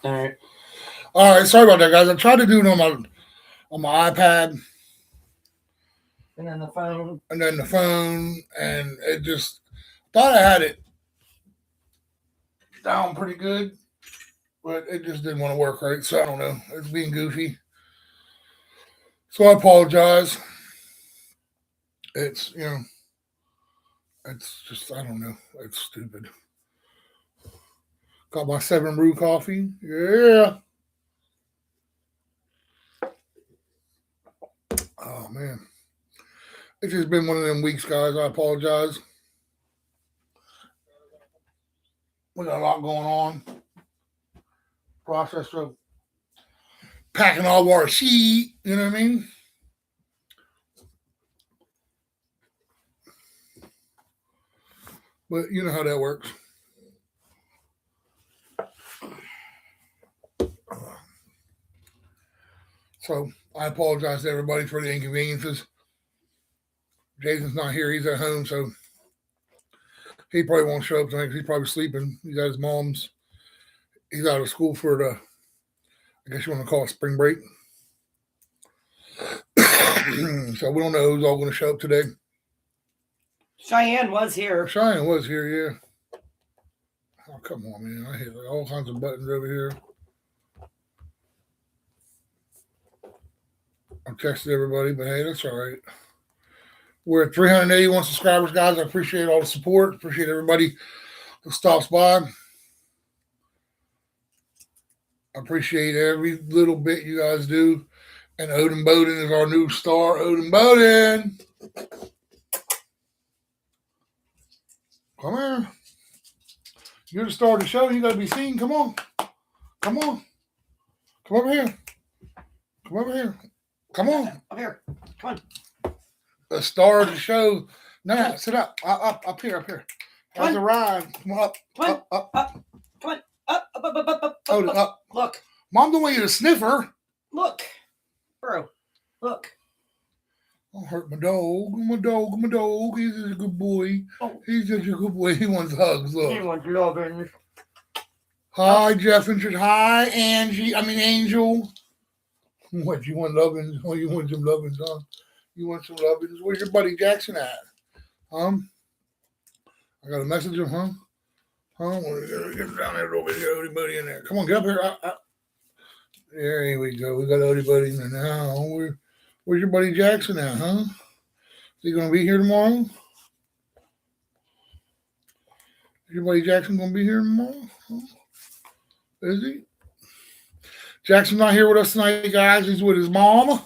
All right. All right, sorry about that, guys. I tried to do it on my iPad And then the phone. and then the phone, and it just thought I had it down pretty good, but it just didn't want to work right. So I don't know. It's being goofy. So I apologize. It's it's just I don't know. It's stupid. Got my 7 brew coffee. Yeah. Oh man. It's just been one of them weeks, guys. I apologize. We got a lot going on. Process of packing all of our sheet. You know what I mean? But you know how that works. So I apologize to everybody for the inconveniences. Jason's not here; he's at home, so he probably won't show up tonight because he's probably sleeping. He's at his mom's. He's out of school for the, I guess you want to call it spring break. So we don't know who's all going to show up today. Cheyenne was here. Cheyenne was here, yeah. Oh, come on, man. I hit all kinds of buttons over here. I texted everybody, but hey, that's all right. We're at 381 subscribers, guys. I appreciate all the support. Appreciate everybody who stops by. I appreciate every little bit you guys do. And Odin Bowden is our new star. Odin Bowden. Come here. You're the star of the show. You got to be seen. Come on. Come on. Come over here. Come over here. Come on. Up here. Come on. The star of the show. No, sit up. Up here. How's the ride? Come on up. Come on. Up. Come on. Up. Hold it up. Look. Mom don't want you to sniffer. Look. Bro. Look. Don't hurt my dog. My dog. He's just a good boy. Oh. He's such a good boy. He wants hugs. Look. He wants loving. Hi, Jefferson. Hi, Angie. Angel. What, you want lovins? Oh, you want some lovins, huh? You want some lovins? Where's your buddy Jackson at? I got a message of Huh? Get down there a little bit. Get Odie Buddy in there. Come on, get up here. There we go. We got Odie Buddy in there now. Where's your buddy Jackson at, huh? Is he going to be here tomorrow? Is your buddy Jackson going to be here tomorrow? Huh? Is he? Jackson's not here with us tonight, guys. He's with his mom.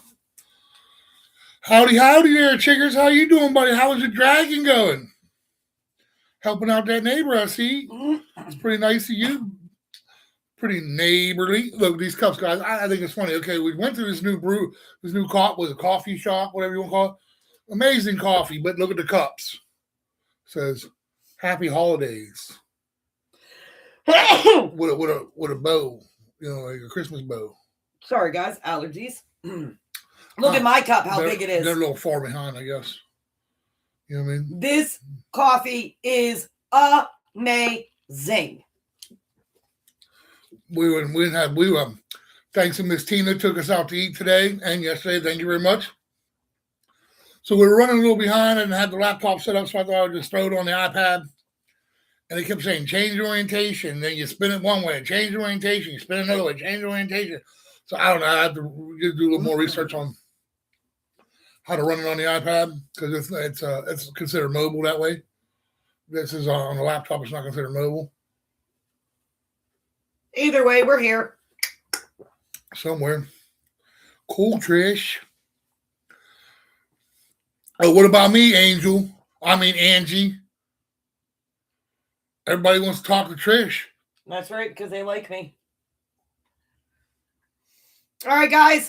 Howdy there, chickers. How you doing, buddy? How is your dragon going? Helping out that neighbor, I see. It's pretty nice of you. Pretty neighborly. Look, these cups, guys. I think it's funny. Okay, we went to this new coffee shop, whatever you want to call it. Amazing coffee, but look at the cups. It says, Happy Holidays. with a bow. Like a Christmas bow. Sorry, guys. Allergies. Look at my cup, how big it is. They're a little far behind, I guess. You know what I mean? This coffee is amazing. Thanks to Miss Tina took us out to eat today and yesterday. Thank you very much. So we were running a little behind and had the laptop set up, so I thought I would just throw it on the iPad. And they kept saying, change orientation. Then you spin it one way, change orientation. You spin it another way, change orientation. So I don't know. I have to do a little more research on how to run it on the iPad because it's considered mobile that way. This is on the laptop. It's not considered mobile. Either way, we're here. Somewhere. Cool, Trish. Oh, what about me, Angie? Everybody wants to talk to Trish. That's right, because they like me. All right, guys.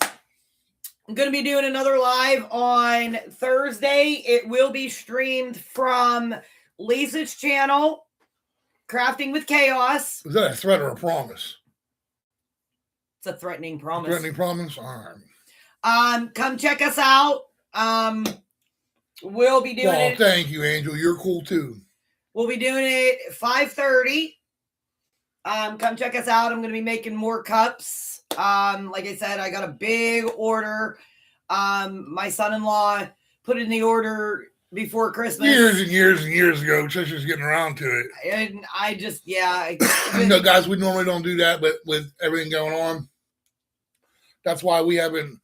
I'm going to be doing another live on Thursday. It will be streamed from Lisa's channel, Crafting with Chaos. Is that a threat or a promise? It's a threatening promise. Threatening promise? All right. Come check us out. We'll be doing it. Thank you, Angel. You're cool, too. We'll be doing it 5:30 Come check us out. I'm going to be making more cups. Like I said, I got a big order. My son-in-law put in the order before Christmas. Years and years and years ago. Trisha's getting around to it. And I just, yeah. No, guys, we normally don't do that, but with everything going on, that's why we haven't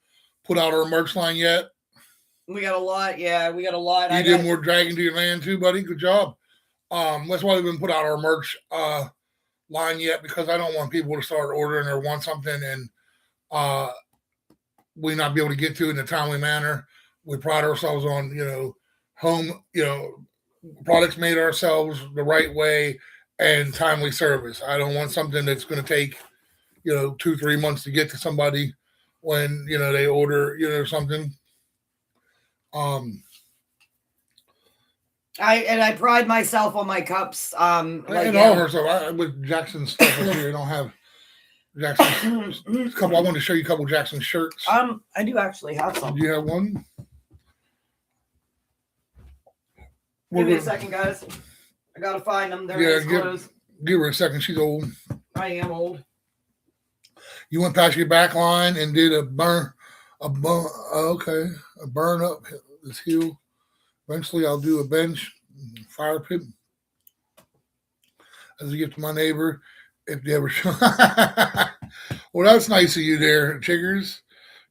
put out our merch line yet. We got a lot. Yeah, we got a lot. You did more dragging to your land too, buddy. Good job. That's why we haven't put out our merch line yet, because I don't want people to start ordering or want something and we not be able to get to it in a timely manner. We pride ourselves on, home, products made ourselves the right way and timely service. I don't want something that's going to take, 2-3 months to get to somebody when, they order, something. I pride myself on my cups. And all her stuff. With Jackson's stuff here, I don't have Jackson's couple. I wanted to show you a couple Jackson shirts. I do actually have some. Do you have one? Give me a second, guys. I gotta find them. They're give her a second. She's old. I am old. You went past your back line and did a burn up this hill. Eventually, I'll do a bench, fire pit as a gift to my neighbor. If they ever show. Well, that's nice of you there, Chiggers.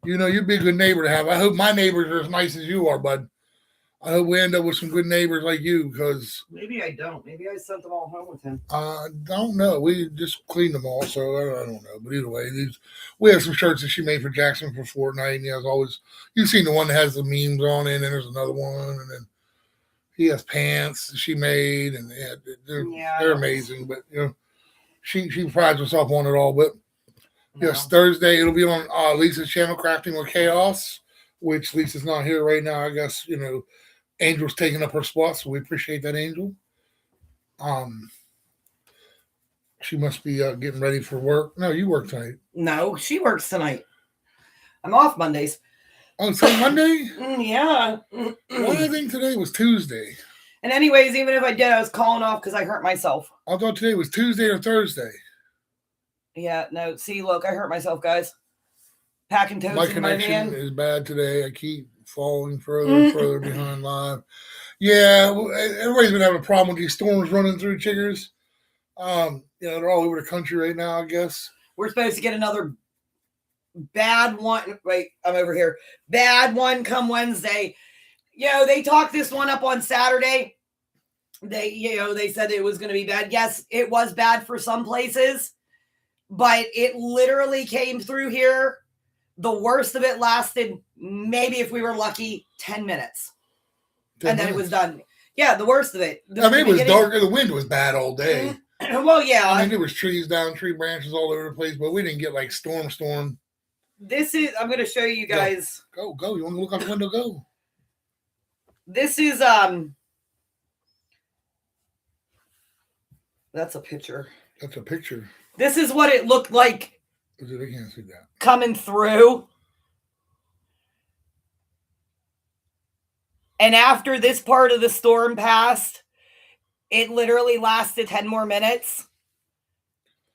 You'd be a good neighbor to have. I hope my neighbors are as nice as you are, bud. I hope we end up with some good neighbors like you, because... Maybe I don't. Maybe I sent them all home with him. I don't know. We just cleaned them all, so I don't know. But either way, we have some shirts that she made for Jackson for Fortnite, and he has always... You've seen the one that has the memes on it, and then there's another one, and then he has pants that she made, and they're amazing, but, she prides herself on it all. But, yes, Thursday, it'll be on Lisa's channel, Crafting with Chaos, which Lisa's not here right now. I guess, Angel's taking up her spot, so we appreciate that, Angel. She must be getting ready for work. No, you work tonight. No, she works tonight. I'm off Mondays. Oh, it's Monday? Yeah. Why do I think today was Tuesday? And anyways, even if I did, I was calling off because I hurt myself. I thought today was Tuesday or Thursday. Yeah, no. See, look, I hurt myself, guys. Packing totes my in my van. connection is bad today. I keep falling further and further behind live. Yeah, everybody's been having a problem with these storms running through, Chiggers. They're all over the country right now, I guess. We're supposed to get another bad one. Wait, I'm over here. Bad one come Wednesday. They talked this one up on Saturday. They said it was going to be bad. Yes, it was bad for some places, but it literally came through here. The worst of it lasted, maybe if we were lucky, 10 minutes. 10 and then minutes. It was done. Yeah, the worst of it. It was dark. The wind was bad all day. Well, yeah. There was trees down, tree branches all over the place, but we didn't get like storm. This is, I'm going to show you guys. Go. You want to look out the window? Go. This is, that's a picture. That's a picture. This is what it looked like. I can't see that. Coming through. And after this part of the storm passed, it literally lasted 10 more minutes.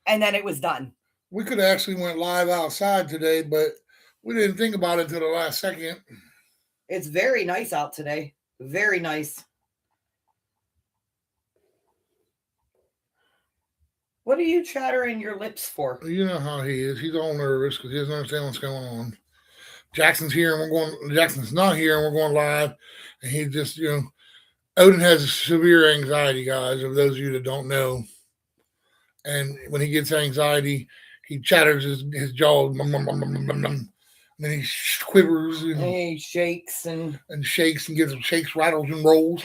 And then it was done. We could have actually went live outside today, but we didn't think about it until the last second. It's very nice out today. Very nice. What are you chattering your lips for? You know how he is. He's all nervous because he doesn't understand what's going on. Jackson's here and Jackson's not here and we're going live. And he just, Odin has severe anxiety, guys, of those of you that don't know. And when he gets anxiety, he chatters his jaw. And then he quivers. And he shakes and shakes and shakes, rattles, and rolls.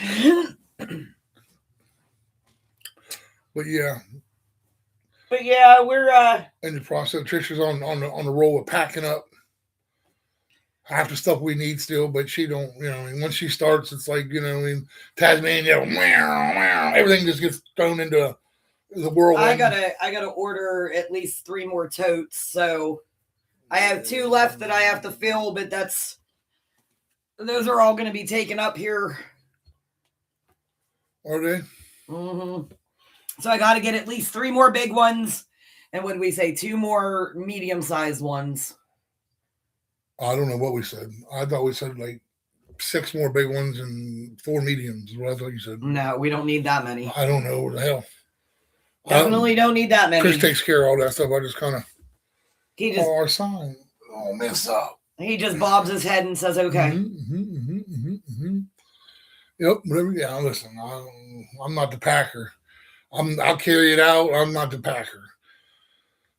But yeah, we're in the process. Trisha's on the roll of packing up half the stuff we need still, but she don't. Once she starts, it's like Tasmania. Everything just gets thrown into the whirlwind. I gotta order at least 3 more totes, so I have 2 left that I have to fill, but those are all going to be taken up here. Are they? Mm-hmm. So I got to get at least 3 more big ones. And when we say 2 more medium-sized ones. I don't know what we said. I thought we said like 6 more big ones and 4 mediums. Is what I thought you said. No, we don't need that many. I don't know what the hell. Definitely don't need that many. Chris takes care of all that stuff. I just kind of. He just. Our sign. Oh, mess up. He just bobs his head and says, "Okay." Yep. Whatever. Yeah. Listen. I'm not the packer. I'll carry it out. I'm not the packer.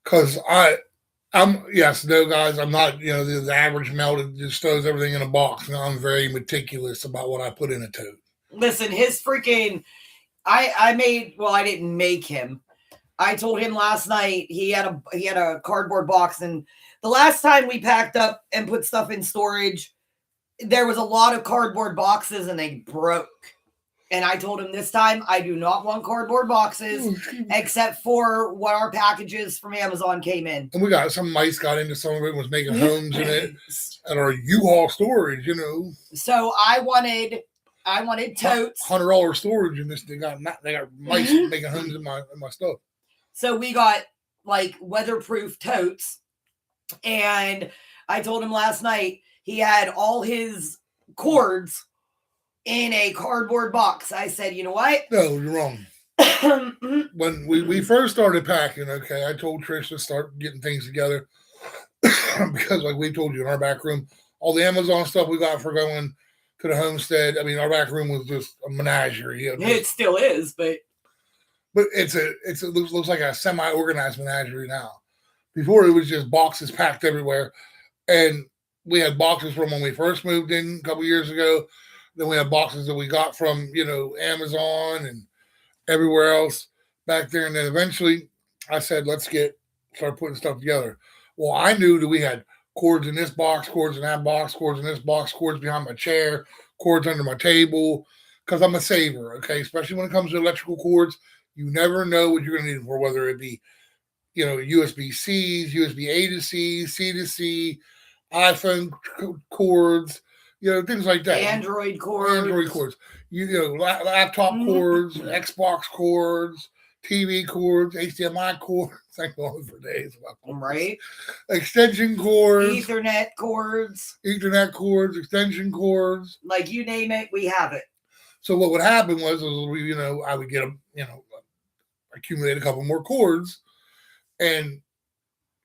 Because guys, I'm not, the average male that just throws everything in a box. And I'm very meticulous about what I put in a tote. Listen, his freaking, I didn't make him. I told him last night he had a cardboard box, and the last time we packed up and put stuff in storage, there was a lot of cardboard boxes and they broke. And I told him this time, I do not want cardboard boxes except for what our packages from Amazon came in. And we got some mice got into some of it, was making homes in it at our U-Haul storage, So I wanted totes. $100 storage in this. They got mice making homes in my stuff. So we got like weatherproof totes. And I told him last night he had all his cords in a cardboard box. I said, you know what? No, you're wrong. When we first started packing, okay, I told Trish to start getting things together because, like we told you in our back room, all the Amazon stuff we got for going to the homestead. I mean, our back room was just a menagerie. It still is, but it looks like a semi-organized menagerie now. Before it was just boxes packed everywhere, and we had boxes from when we first moved in a couple years ago. Then we had boxes that we got from, Amazon and everywhere else back there. And then eventually I said, let's start putting stuff together. Well, I knew that we had cords in this box, cords in that box, cords in this box, cords behind my chair, cords under my table, because I'm a saver, okay? Especially when it comes to electrical cords, you never know what you're going to need them for, whether it be, USB-Cs, USB-A to C, C to C, iPhone cords, things like that. Android cords. Laptop cords, Xbox cords, TV cords, HDMI cords. Thank God for days. Right. Extension cords. Ethernet cords, extension cords. Like you name it, we have it. So what would happen was I would get accumulate a couple more cords, and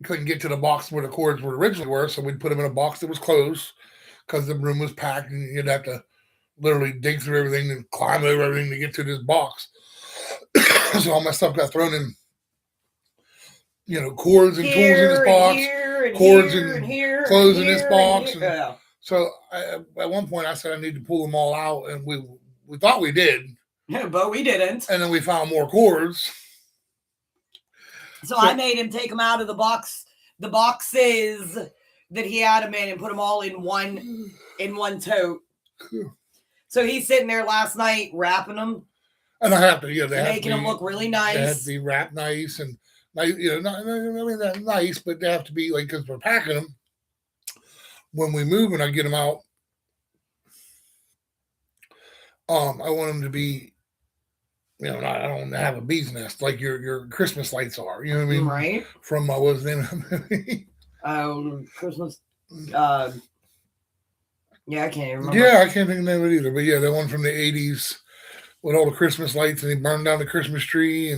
couldn't get to the box where the cords were originally were, so we'd put them in a box that was closed because the room was packed, and you'd have to literally dig through everything and climb over everything to get to this box. So all my stuff got thrown in, cords and tools in this box, cords and clothes in this box. So at one point I said I need to pull them all out, and we thought we did. Yeah, but we didn't. And then we found more cords. So I made him take them out of the boxes that he had them in, and put them all in one tote. So he's sitting there last night wrapping them. And I have to, making them look really nice. They have to be wrapped nice and not nice, but they have to be like, because we're packing them. When we move and I get them out, I want them to be, I don't have a bee's nest like your Christmas lights are. You know what I mean? Right. From what was the name of the movie? Christmas. Yeah, I can't even remember. Yeah, I can't think of the name of it either. But yeah, that one from the 80s with all the Christmas lights, and he burned down the Christmas tree.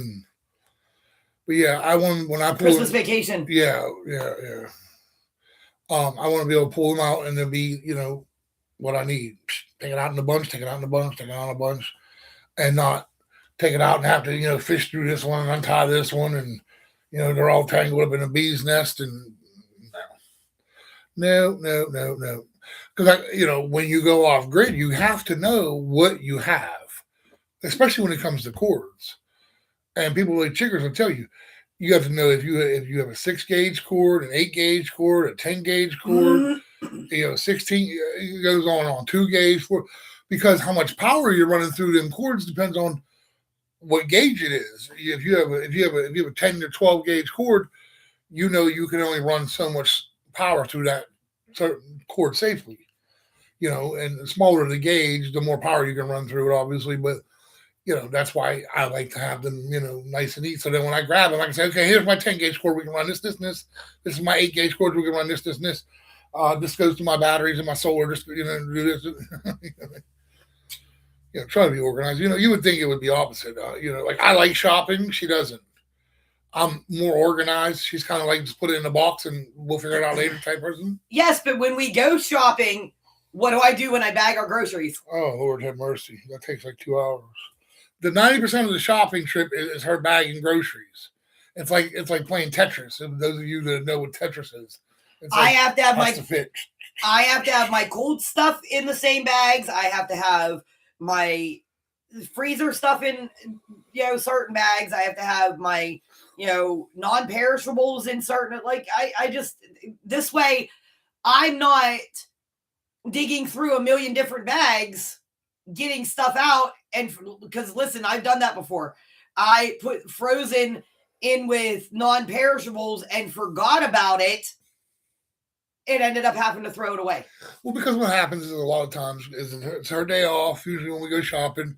But yeah, I want, when I pull Christmas Vacation. Yeah. I want to be able to pull them out and then be, what I need. Take it out in a bunch, take it out in a bunch, take it out in a bunch, and not take it out and have to, fish through this one and untie this one, and they're all tangled up in a bee's nest. And no. Because when you go off grid, you have to know what you have, especially when it comes to cords. And people like chickers will tell you, you have to know if you have a 6-gauge cord, an 8-gauge cord, a 10-gauge cord, 16. It goes on 2-gauge cord, because how much power you're running through them cords depends on what gauge it is. If you have a 10 or 12 gauge cord, you can only run so much power through that certain cord safely. And the smaller the gauge, the more power you can run through it, obviously. But that's why I like to have them, nice and neat. So then when I grab them, I can say, okay, here's my 10 gauge cord. We can run this, this, and this. This is my 8 gauge cord. We can run this, this, and this. This goes to my batteries and my solar. Just, do this. Try to be organized. You would think it would be opposite. Like I like shopping. She doesn't. I'm more organized. She's kind of like, just put it in a box and we'll figure it out later type person. Yes, but when we go shopping, what do I do when I bag our groceries? Oh, Lord have mercy. That takes like 2 hours. The 90% of the shopping trip is her bagging groceries. It's like playing Tetris. And those of you that know what Tetris is, I have to have my cold stuff in the same bags. I have to have my freezer stuff in certain bags. I have to have my non-perishables in certain, I just, this way I'm not digging through a million different bags getting stuff out. And because listen, I've done that before. I put frozen in with non-perishables and forgot about it. It ended up having to throw it away. Well, because what happens is a lot of times is it's her day off. Usually when we go shopping,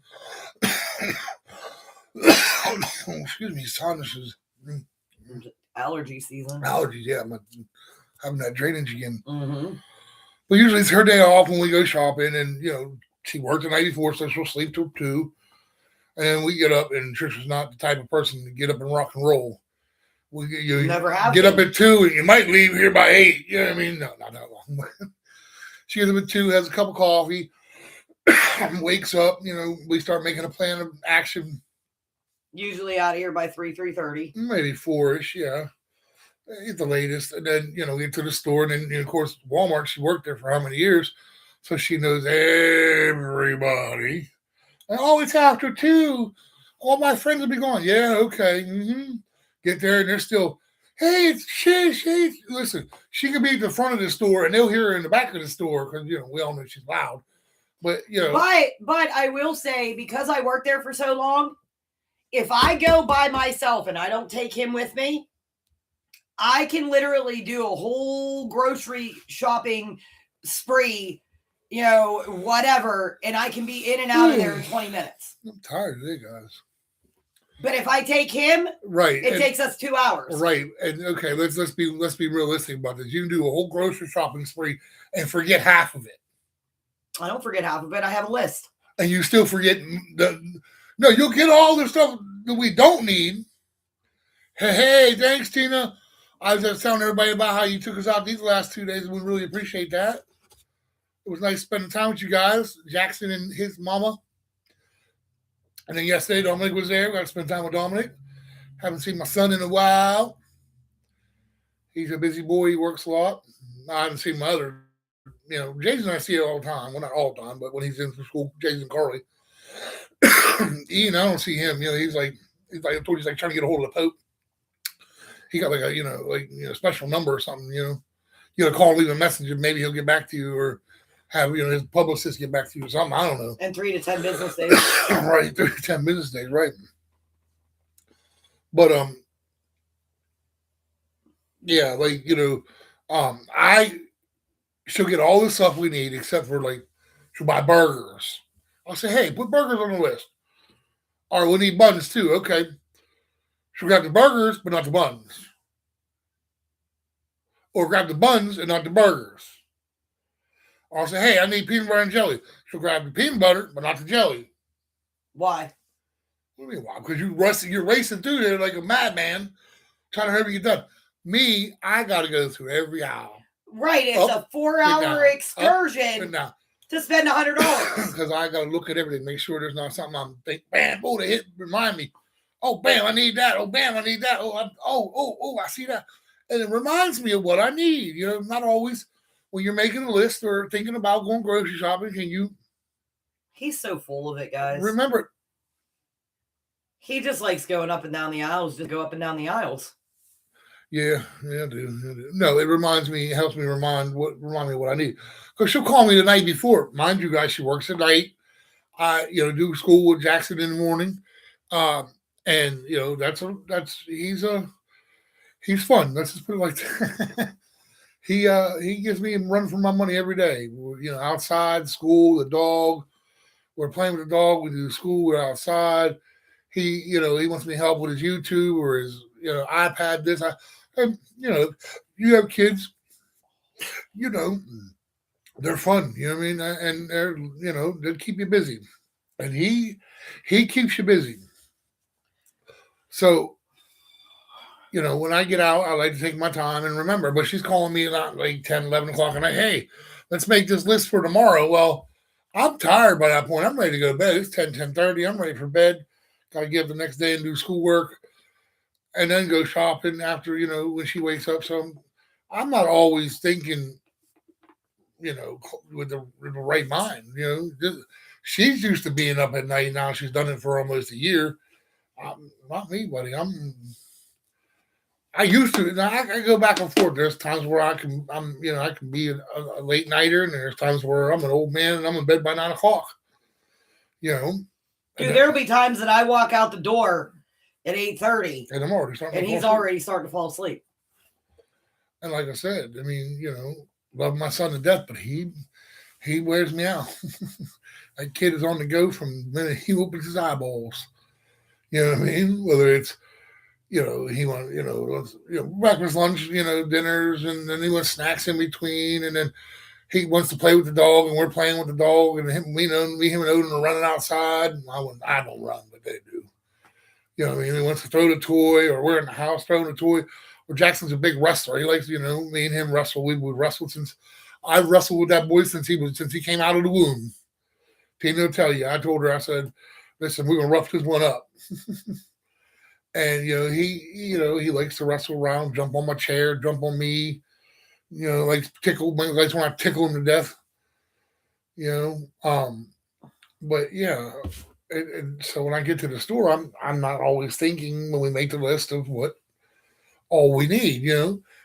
excuse me, sinuses. Allergy season. Allergies, yeah. I'm having that drainage again. Mm-hmm. But usually it's her day off when we go shopping, and she worked the night before, so she'll sleep till 2. And we get up, and Trish is not the type of person to get up and rock and roll. You never have get up at 2 and you might leave here by 8. You know what I mean? No, not that long. She gets up at 2, has a cup of coffee, wakes up. We start making a plan of action. Usually out of here by 3:30. Maybe 4-ish, yeah. At the latest. And then, get to the store. And then, of course, Walmart, she worked there for how many years? So she knows everybody. And, it's after 2. All my friends will be gone. Yeah, okay. Mm-hmm. Get there and they're still, hey, it's Shish. Hey, listen, she could be at the front of the store and they'll hear her in the back of the store because, we all know she's loud. But, But I will say, because I worked there for so long, if I go by myself and I don't take him with me, I can literally do a whole grocery shopping spree, whatever, and I can be in and out of there in 20 minutes. I'm tired of it, guys. But if I take him, right, it takes us 2 hours. Right. And okay, let's be realistic about this. You can do a whole grocery shopping spree and forget half of it. I don't forget half of it. I have a list. And you still forget you'll get all the stuff that we don't need. Hey, thanks, Tina. I was just telling everybody about how you took us out these last 2 days, and we really appreciate that. It was nice spending time with you guys, Jackson and his mama. And then yesterday, Dominic was there. We got to spend time with Dominic. Haven't seen my son in a while. He's a busy boy. He works a lot. I haven't seen my other, Jason I see it all the time. Well, not all the time, but when he's in school, Jason Carly. Ian, I don't see him. He's like I told you, he's like trying to get a hold of the Pope. He got like a special number or something. You call and leave a message and maybe he'll get back to you, or have his publicist get back to you or something. I don't know. And 3 to 10 business days. Right, 3 to 10 business days, right? But yeah, she'll get all the stuff we need except for she'll buy burgers. I'll say, hey, put burgers on the list. All right, we'll need buns too. Okay. She'll grab the burgers, but not the buns. Or grab the buns and not the burgers. Or I'll say, hey, I need peanut butter and jelly. She'll grab the peanut butter, but not the jelly. Why? What do you mean why? Because you're racing through there like a madman, trying to hurry to get done. Me, I got to go through every aisle. Right, it's a 4-hour excursion to spend $100. Because I got to look at everything, make sure there's not something I'm thinking, bam, they hit, remind me. Oh, bam, I need that. Oh, bam, I need that. Oh, I see that. And it reminds me of what I need. Not always when you're making a list or thinking about going grocery shopping, can you? He's so full of it, guys. Remember. He just likes going up and down the aisles. Just go up and down the aisles. Yeah, I do. No, it reminds me, helps me remind me of what I need. Because she'll call me the night before. Mind you, guys, she works at night. I, do school with Jackson in the morning. And he's fun. Let's just put it like that. He gives me a run for my money every day. Outside, school, the dog, we're playing with the dog. We do the school. We're outside. He wants me to help with his YouTube or his, iPad. And, you have kids, they're fun. You know what I mean? And they're, they'll keep you busy. And he keeps you busy. So, when I get out, I like to take my time and remember. But she's calling me at like 10, 11 o'clock at night. Hey, let's make this list for tomorrow. Well, I'm tired by that point. I'm ready to go to bed. It's 10:30. I'm ready for bed. Got to get up the next day and do schoolwork. And then go shopping after, when she wakes up. So I'm not always thinking, with the right mind. She's used to being up at night now. She's done it for almost a year. Not me, buddy. I used to. Now I go back and forth. There's times where I can be a late nighter, and there's times where I'm an old man and I'm in bed by 9 o'clock. Dude, there'll be times that I walk out the door at 8:30, and I'm already starting. And he's already starting to fall asleep. And like I said, I mean, love my son to death, but he wears me out. That kid is on the go from the minute he opens his eyeballs. You know what I mean? Whether it's, he wants, breakfast, lunch, dinners, and then he wants snacks in between, and then he wants to play with the dog, and we're playing with the dog, and him and Odin are running outside. I don't run, but they do. You know what I mean? He wants to throw the toy, or we're in the house throwing the toy. Or Jackson's a big wrestler. He likes, me and him wrestle. We would wrestle since I've wrestled with that boy since he came out of the womb. Tina will tell you. I told her, I said, listen, we're gonna rough this one up. And he likes to wrestle around, jump on my chair, jump on me. Likes when I tickle him to death. But yeah. And so when I get to the store, I'm not always thinking when we make the list of what all we need,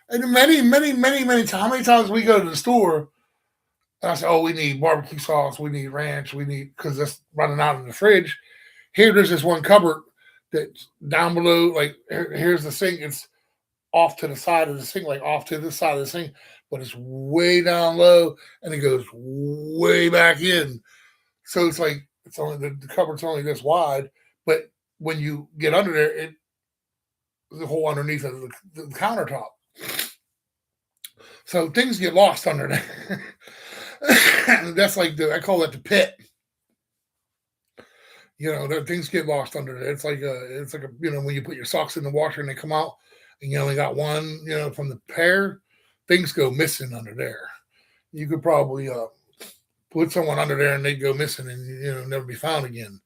And many, many, many, many times, how many times we go to the store and I say, oh, we need barbecue sauce, we need ranch, because that's running out in the fridge. Here, there's this one cupboard that's down below, like here's the sink. It's off to the side of the sink, like off to the side of the sink, but it's way down low and it goes way back in. So it's like, it's only the cupboard's only this wide, but when you get under there, the hole underneath of the countertop. So things get lost under there. That's like I call that the pit. Things get lost under there. It's like when you put your socks in the washer and they come out and you only got one, from the pair, things go missing under there. You could probably put someone under there and they'd go missing and never be found again.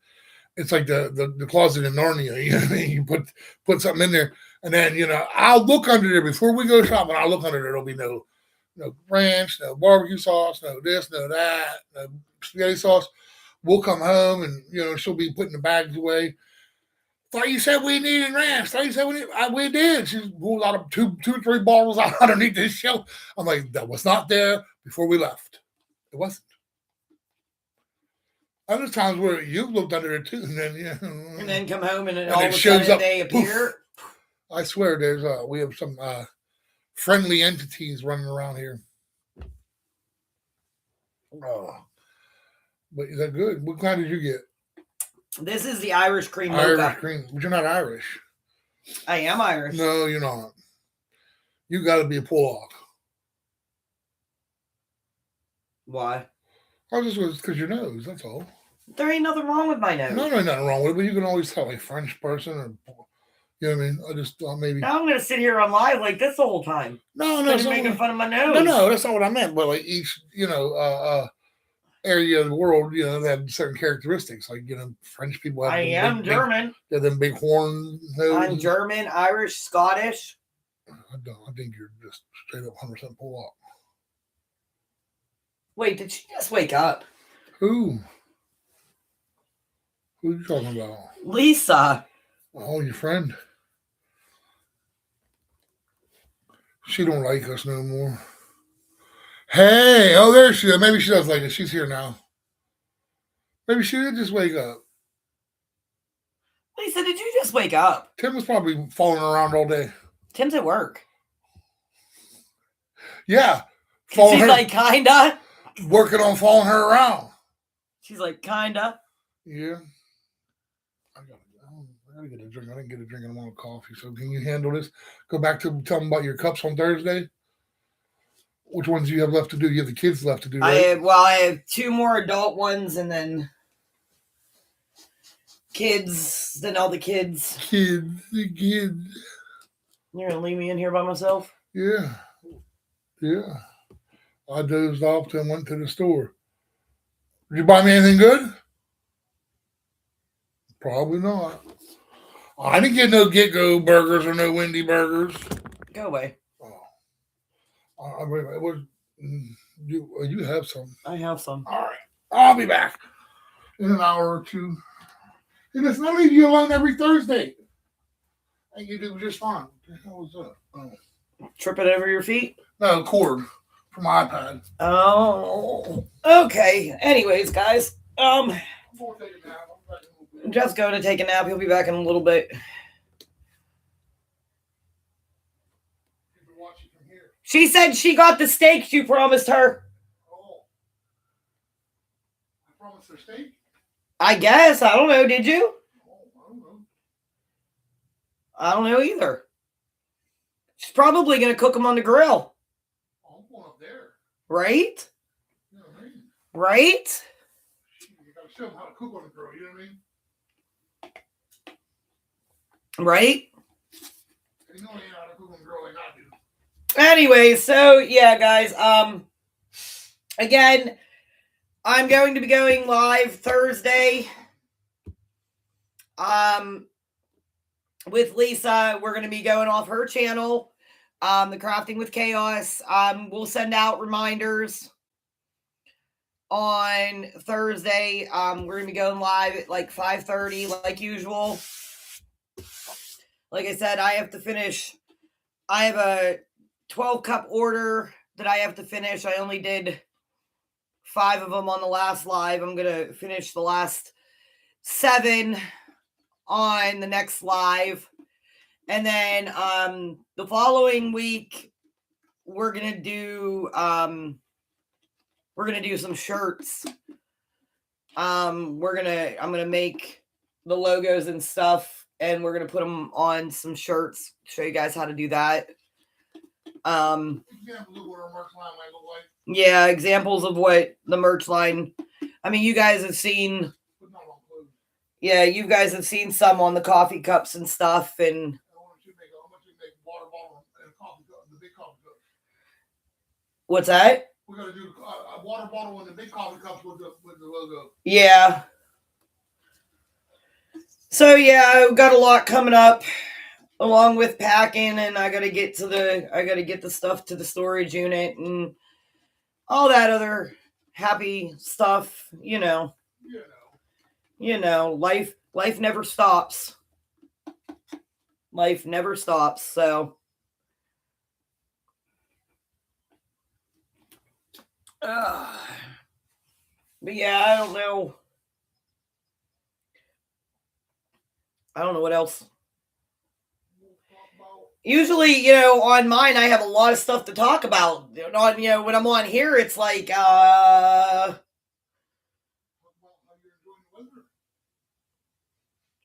It's like the closet in Narnia. You put something in there, and then I'll look under there before we go shopping. I'll look under there. There'll be no ranch, no barbecue sauce, no this, no that, no spaghetti sauce. We'll come home and she'll be putting the bags away. Thought you said we needed ranch. Thought you said we did. She pulled out of two or three bottles out underneath this shelf. I'm like, that was not there before we left. It wasn't. Other times where you've looked under it too, and then come home and all of a sudden they appear. Poof. I swear, we have some friendly entities running around here. Oh, but is that good? What kind did you get? This is the Irish cream mocha. Irish cream, but you're not Irish. I am Irish. No, you're not. You got to be a Pollock. Why? I just was because your nose. That's all. There ain't nothing wrong with my nose. No, there's nothing wrong with it, but you can always tell a French person or, you know what I mean? I just thought maybe. Now I'm going to sit here on live like this the whole time. No, making fun of my nose. No, that's not what I meant. But like each, area of the world, they have certain characteristics. Like, French people have. I am German. They have them big horn noses. I'm German, Irish, Scottish. I think you're just straight up 100% Pollock. Wait, did she just wake up? Who? Who are you talking about? Lisa. Oh, your friend. She don't like us no more. Hey, oh, there she is. Maybe she does like us. She's here now. Maybe she did just wake up. Lisa, did you just wake up? Tim was probably falling around all day. Tim's at work. Yeah. She's like, kinda. Working on following her around. She's like, kinda. Yeah. I gotta get a drink. I didn't get a drink and I want coffee. So can you handle this? Go back to tell them about your cups on Thursday. Which ones do you have left to do? You have the kids left to do, right? I have 2 more adult ones and then kids, then all the kids. The kids. You're gonna leave me in here by myself? Yeah. I dozed off and went to the store. Did you buy me anything good? Probably not. I didn't get no Get-Go burgers or no Wendy burgers. Go away. It was, you have some. I have some. All right. I'll be back in an hour or 2. And it's not leave you alone every Thursday. And you do just fine. What the hell was that? Oh. Trip it over your feet? No, cord from my iPad. Oh. Okay. Anyways, guys. Jeff's going to take a nap. He'll be back in a little bit. She said she got the steaks you promised her. Oh. I promised her steak? I guess. I don't know. Did you? Oh, I don't know. I don't know either. She's probably going to cook them on the grill. Oh, I'm going up there. Right? You know what I mean? Right? You got to show them how to cook on the grill. You know what I mean? Right? You know how to cook on the grill like I do. Anyway, so yeah, guys. Again, I'm going to be going live Thursday. With Lisa, we're going to be going off her channel, the Crafting with Chaos. We'll send out reminders on Thursday. We're going to be going live at like 5:30, like usual. Like I said, I have a 12-cup order that I have to finish. I only did 5 of them on the last live. I'm going to finish the last 7 on the next live. And then the following week, we're going to do some shirts. I'm going to make the logos and stuff, and we're going to put them on some shirts, show you guys how to do that. Yeah, examples of what the merch line. I mean, you guys have seen. Yeah, you guys have seen some on the coffee cups and stuff, and. What's that? We're gonna do a water bottle and the big coffee cups with the logo. Yeah. So yeah, I've got a lot coming up. Along with packing, and I gotta get the stuff to the storage unit and all that other happy stuff, you know. Life never stops. Life never stops. So but yeah, I don't know what else. Usually, on mine, I have a lot of stuff to talk about. When I'm on here, it's like, oh,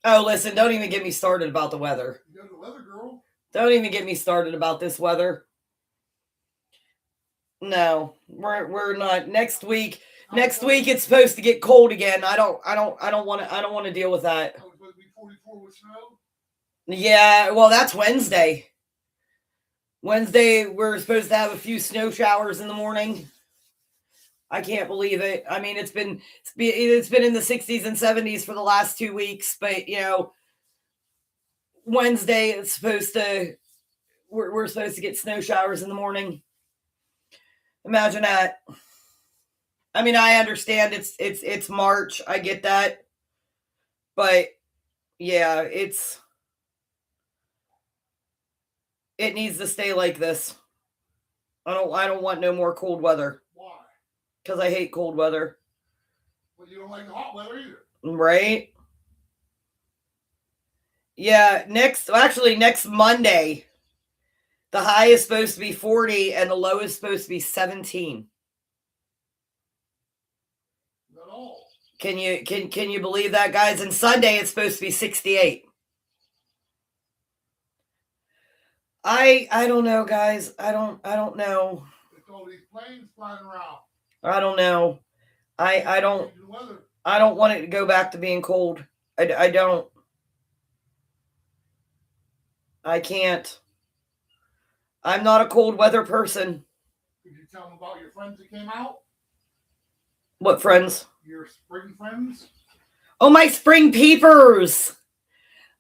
listen, don't even get me started about the weather. You're the weather girl. Don't even get me started about this weather. No, we're not. Next week, it's supposed to get cold again. I don't want to deal with that. Oh, it's supposed to be 44 with snow? Yeah, well, that's Wednesday. Wednesday, we're supposed to have a few snow showers in the morning. I can't believe it. I mean, it's been in the 60s and 70s for the last 2 weeks, but Wednesday it's supposed to. We're supposed to get snow showers in the morning. Imagine that. I mean, I understand it's March. I get that, but yeah, it needs to stay like this. I don't want no more cold weather. Why? Because I hate cold weather. Well, you don't like the hot weather either. Right? Yeah, next Monday, the high is supposed to be 40 and the low is supposed to be 17. Not all. Can you believe that, guys? And Sunday it's supposed to be 68. I don't know, guys. I don't know. It's all these planes flying around. I don't know. I don't want it to go back to being cold. I don't. I can't. I'm not a cold weather person. Did you tell them about your friends that came out? What friends? Your spring friends? Oh, my spring peepers.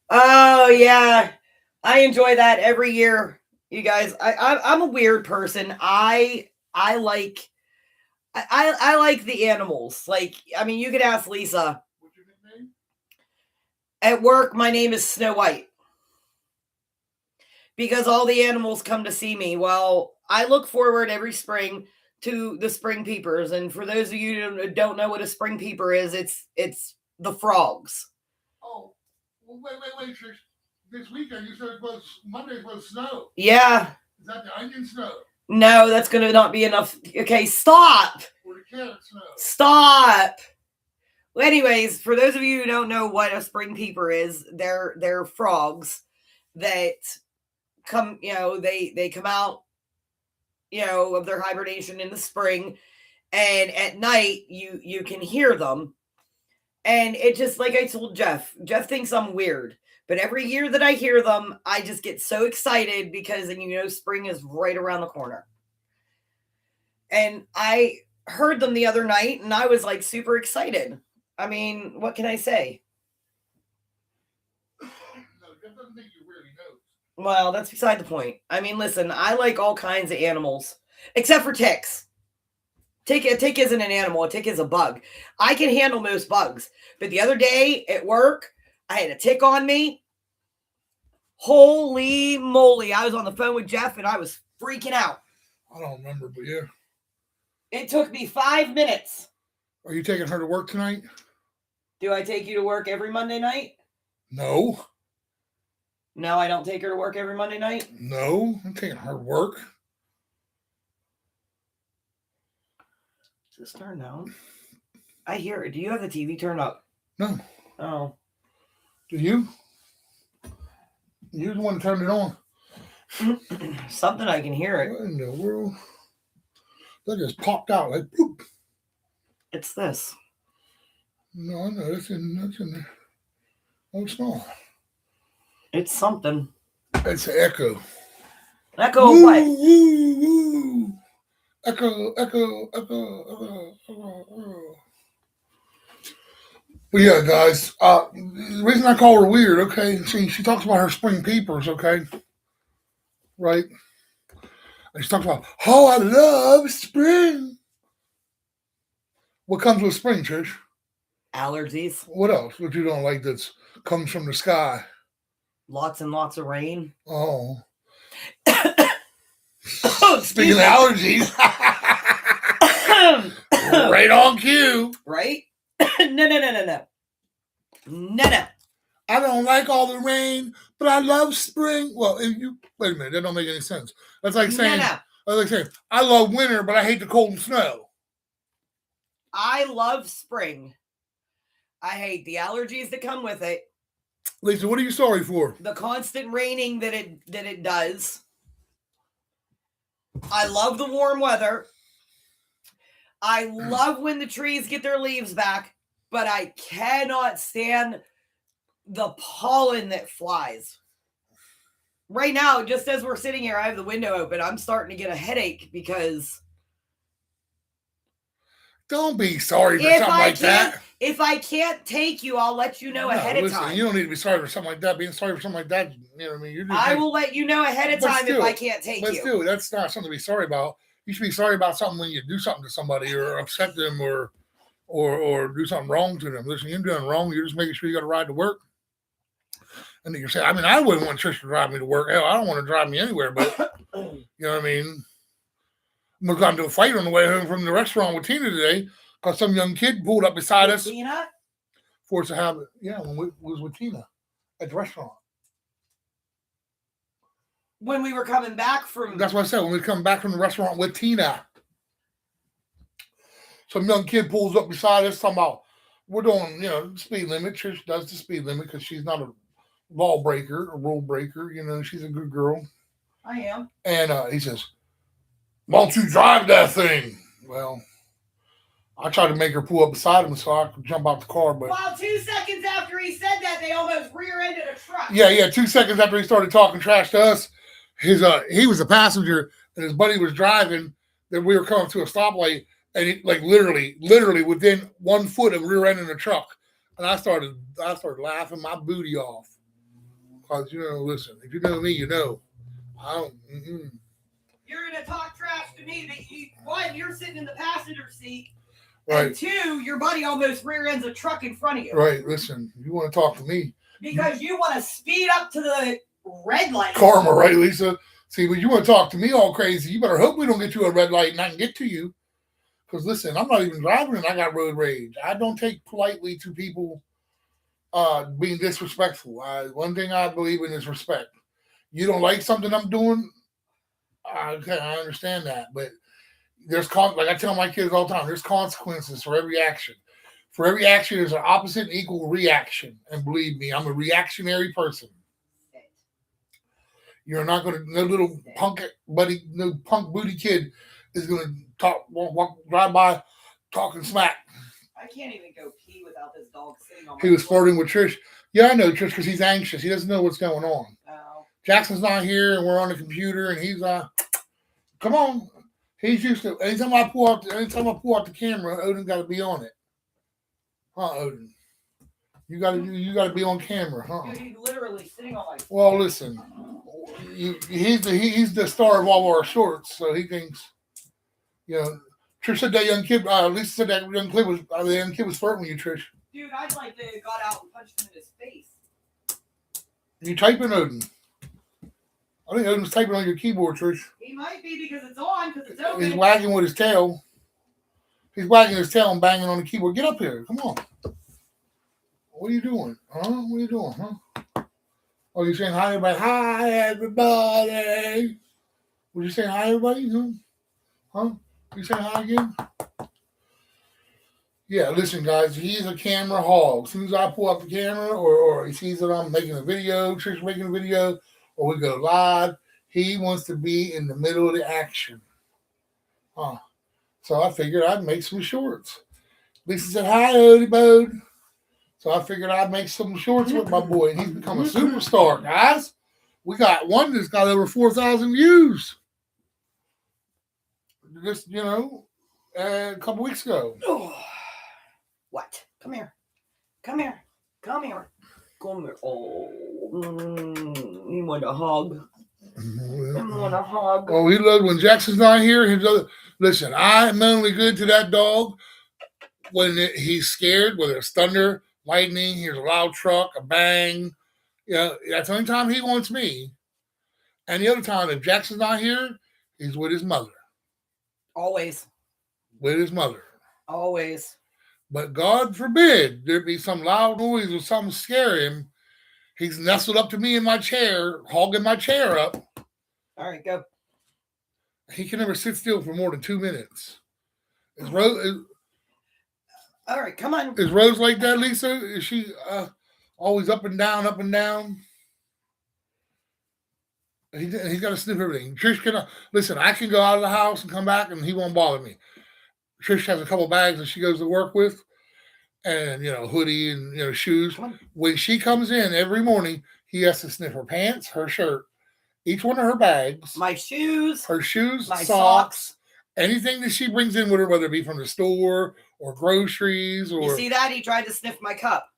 Oh, yeah. I enjoy that every year, you guys. I'm a weird person. I like the animals. Like, I mean, you could ask Lisa. What's your nickname? At work, my name is Snow White. Because all the animals come to see me. Well, I look forward every spring to the spring peepers. And for those of you who don't know what a spring peeper is, it's the frogs. Oh, well, wait, Trish. This weekend you said Monday was snow. Yeah. Is that the onion snow? No, that's going to not be enough. Okay, stop. Or the carrot snow? Stop. Well, anyways, for those of you who don't know what a spring peeper is, they're frogs that come, they come out, of their hibernation in the spring, and at night you can hear them. And it just, like I told Jeff thinks I'm weird. But every year that I hear them, I just get so excited because, spring is right around the corner. And I heard them the other night, and I was like super excited. I mean, what can I say? No, that doesn't make you really know. Well, that's beside the point. I mean, listen, I like all kinds of animals, except for ticks. A tick isn't an animal. A tick is a bug. I can handle most bugs. But the other day at work, I had a tick on me. Holy moly. I was on the phone with Jeff and I was freaking out. I don't remember, but yeah. It took me 5 minutes. Are you taking her to work tonight? Do I take you to work every Monday night? No. No, I don't take her to work every Monday night? No, I'm taking her to work. Is this turned down? I hear it. Do you have the TV turned up? No. Oh. Do you? You're the one that turned it on. Something I can hear it. What in the world? That just popped out like bloop. It's this. No, that's in there. Oh, it's not. It's something. It's an echo. Echo of what? Woo, woo. Echo. But yeah, guys, the reason I call her weird, okay, she talks about her spring peepers, okay, right? And she talks about, oh, I love spring. What comes with spring, Trish? Allergies. What else? What you don't like that comes from the sky? Lots and lots of rain. Oh. Speaking of allergies. Right on cue. Right? No. I don't like all the rain, but I love spring. Well, wait a minute, that don't make any sense. That's like saying, I love winter, but I hate the cold and snow. I love spring. I hate the allergies that come with it. Lisa, what are you sorry for? The constant raining that it does. I love the warm weather. I love when the trees get their leaves back, but I cannot stand the pollen that flies. Right now, just as we're sitting here, I have the window open. I'm starting to get a headache because... Don't be sorry for something like that. If I can't take you, I'll let you know ahead of time. You don't need to be sorry for something like that. Being sorry for something like that, you know what I mean? I will let you know ahead of time if I can't take you. Let's do it. That's not something to be sorry about. You should be sorry about something when you do something to somebody or upset them or do something wrong to them. Listen, you're doing wrong. You're just making sure you got a ride to work. And then you say, I mean, I wouldn't want Trish to drive me to work. Hell, I don't want to drive me anywhere, but you know what I mean? We got into a fight on the way home from the restaurant with Tina today because some young kid pulled up beside us. Tina? For us to have it. Yeah, when we was with Tina at the restaurant. When we were coming back from... That's what I said. When we come back from the restaurant with Tina. Some young kid pulls up beside us talking about, we're doing, speed limit. Trish does the speed limit because she's not a law breaker, a rule breaker. She's a good girl. I am. And he says, "Why don't you drive that thing?" Well, I tried to make her pull up beside him so I could jump out the car, but Well, 2 seconds after he said that, they almost rear-ended a truck. Yeah. 2 seconds after he started talking trash to us, he was a passenger and his buddy was driving. Then we were coming to a stoplight, and he literally within 1 foot of rear-ending the truck, and I started laughing my booty off because listen, if you know me, you know I don't. You're gonna talk trash to me. One, you're sitting in the passenger seat. Right. And 2, your buddy almost rear ends a truck in front of you. Right. Listen, you want to talk to me because you want to speed up to the red light. Karma, right, Lisa? See, but you want to talk to me all crazy. You better hope we don't get to a red light and I can get to you. Because listen, I'm not even driving and I got road rage. I don't take politely to people being disrespectful. One thing I believe in is respect. You don't like something I'm doing, okay, I understand that, but there's like I tell my kids all the time, there's consequences for every action. For every action, there's an opposite and equal reaction. And believe me, I'm a reactionary person. You're not going to, no little punk booty kid is going to drive by talking smack. I can't even go pee without this dog sitting on my He was flirting with Trish. Yeah, I know Trish because he's anxious. He doesn't know what's going on. Oh. Jackson's not here and we're on the computer and he's come on. He's used to anytime I pull out the camera, Odin got to be on it. Huh, Odin? You got to be on camera, huh? Dude, he's literally sitting on my. Well, listen, he's the star of all our shorts, so he thinks, Trish said that young kid. Lisa said that the young kid was flirting with you, Trish. Dude, I'd like to got out and punched him in his face. You typing, Odin? I think Odin's typing on your keyboard, Trish. He might be because it's on, because it's open. He's wagging with his tail. He's wagging his tail and banging on the keyboard. Get up here. Come on. What are you doing? Huh? What are you doing? Huh? Oh, you're saying hi, everybody? Hi, everybody. Were you saying hi, everybody? Huh? You saying hi again? Yeah, listen, guys. He's a camera hog. As soon as I pull up the camera or he sees that I'm making a video, Trish making a video, or we go live, he wants to be in the middle of the action. So I figured I'd make some shorts. Lisa said, "Hi, Odie Bode." So I figured I'd make some shorts with my boy, and he's become a superstar, guys. We got one that's got over 4,000 views. Just, a couple weeks ago. What? Come here. Come here. Come here. Come here. Oh, you want a hug? You want a hug? Oh, he loves when Jackson's not here. Listen, I'm only good to that dog when he's scared, whether it's thunder, lightning, here's a loud truck, a bang. That's the only time he wants me. And the other time, if Jackson's not here, he's with his mother. Always. With his mother. Always. But God forbid there be some loud noise or something scare him. He's nestled up to me in my chair, hogging my chair up. All right, go. He can never sit still for more than 2 minutes. All right, come on. Is Rose like that, Lisa? Is she always up and down, up and down? He's got to sniff everything. Trish listen, I can go out of the house and come back and he won't bother me. Trish has a couple bags that she goes to work with and, hoodie and, shoes. When she comes in every morning, he has to sniff her pants, her shirt, each one of her bags. My shoes. Her shoes, my socks. Anything that she brings in with her, whether it be from the store or groceries or. You see that? He tried to sniff my cup.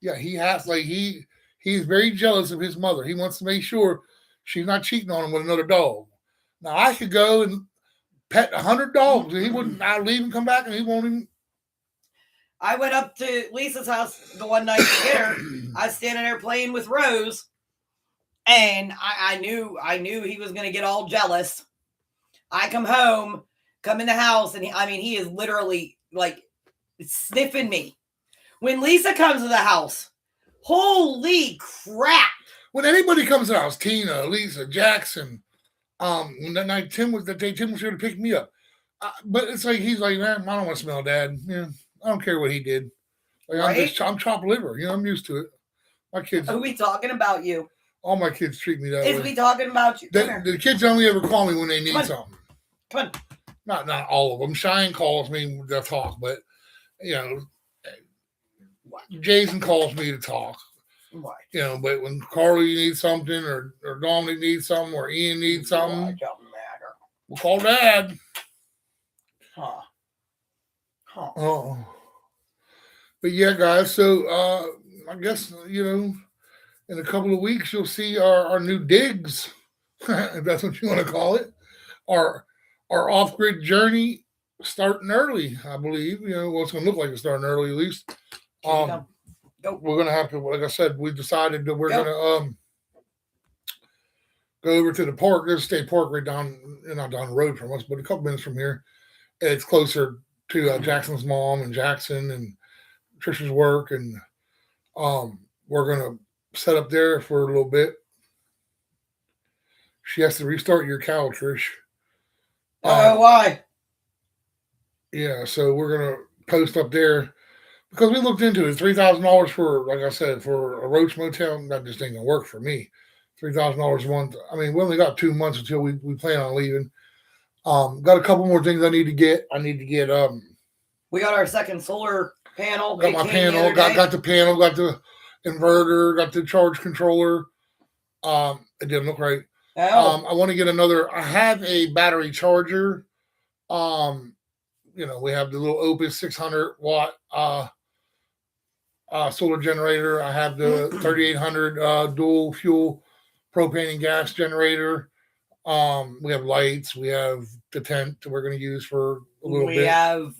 Yeah, he has, he's very jealous of his mother. He wants to make sure she's not cheating on him with another dog. Now, I could go and pet 100 dogs and he wouldn't. I'd leave and come back and he won't even. I went up to Lisa's house the one night to get her. I was standing there playing with Rose, and I knew he was going to get all jealous. I come home, come in the house, and he is literally sniffing me. When Lisa comes to the house, holy crap! When anybody comes to the house, Tina, Lisa, Jackson, when that night Tim was here to pick me up, but it's he's like, man, I don't want to smell Dad. Yeah. I don't care what he did. Like I'm chopped liver. You know, I'm used to it. My kids. Are we talking about you? All my kids treat me that way. Is we talking about you? The kids only ever call me when they need something. Come on. Not all of them. Cheyenne calls me to talk, but you know, Jason calls me to talk. Right. You know, but when Carly needs something, or Dominic needs something, or Ian needs something, it don't matter. We'll call Dad. Huh. Oh. But yeah, guys. So I guess in a couple of weeks you'll see our new digs, if that's what you want to call it, our off-grid journey starting early. I believe it's going to look like it's starting early at least. Go. We're going to have to, like I said, we decided that we're going to go over to the park. There's a state park right not down the road from us, but a couple minutes from here. It's closer to Jackson's mom and Jackson and Trisha's work, and we're going to set up there for a little bit. She has to restart your cow, Trish. Why? Yeah, so we're going to post up there because we looked into it. $3,000 for, like I said, for a roach motel. That just ain't going to work for me. $3,000 a month. I mean, we only got 2 months until we plan on leaving. Got a couple more things I need to get. We got our second solar panel. Got my panel. Got the panel. Got the inverter. Got the charge controller. It didn't look right. Oh. I want to get another. I have a battery charger. We have the little Opus 600 watt solar generator. I have the 3800 dual fuel propane and gas generator. We have lights. We have the tent that we're going to use for a little bit. We have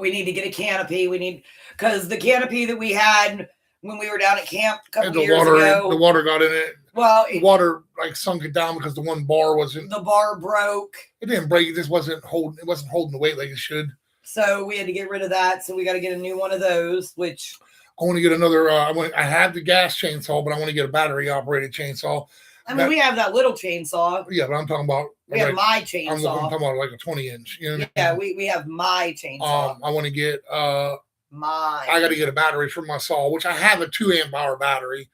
we need to get a canopy. Because the canopy that we had when we were down at camp a couple years ago. The water got in it. Well, the water sunk it down because the one bar wasn't. The bar broke. It didn't break. It just wasn't holding. It wasn't holding the weight like it should. So we had to get rid of that. So we got to get a new one of those. Which I want to get another. I have the gas chainsaw, but I want to get a battery operated chainsaw. I mean, we have that little chainsaw. Yeah, but I'm talking about. We have my chainsaw. I'm talking about like a 20-inch. Yeah, we have my chainsaw. I want to get mine. I got to get a battery for my saw, which I have a 2 amp hour battery.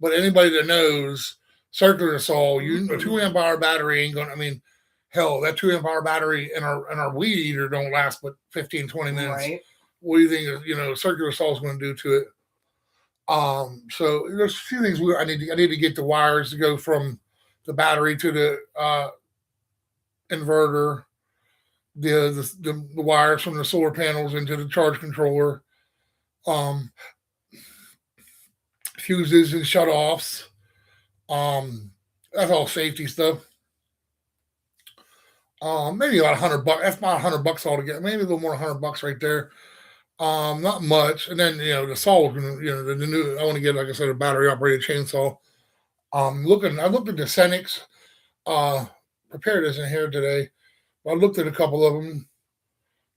But anybody that knows circular saw, a 2 amp hour battery ain't going. I mean, hell, that 2 amp hour battery in our weed eater don't last but 15, 20 minutes. Right. What do you think? Circular saw is going to do to it? So there's a few things I need to get the wires to go from the battery to the inverter, the wires from the solar panels into the charge controller, fuses and shutoffs. That's all safety stuff. Maybe about $100. That's about $100 altogether. Maybe a little more than $100 right there. Not much. And then the saw, the new. I want to get, like I said, a battery operated chainsaw. I looked at the Senix. Prepared isn't here today. I looked at a couple of them.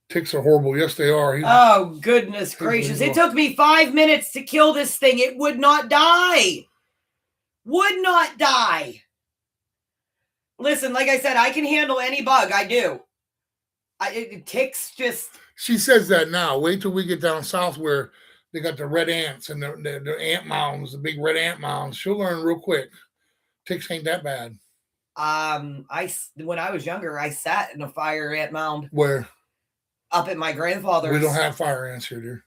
Ticks are horrible. Yes, they are. Oh, goodness gracious. It took me 5 minutes to kill this thing. It would not die. Would not die. Listen, like I said, I can handle any bug. I do. Ticks just... She says that now. Wait till we get down south where they got the red ants and the ant mounds, the big red ant mounds. She'll learn real quick. Ticks ain't that bad. When I was younger, I sat in a fire ant mound. Where? Up at my grandfather's. We don't have fire ants here, dear.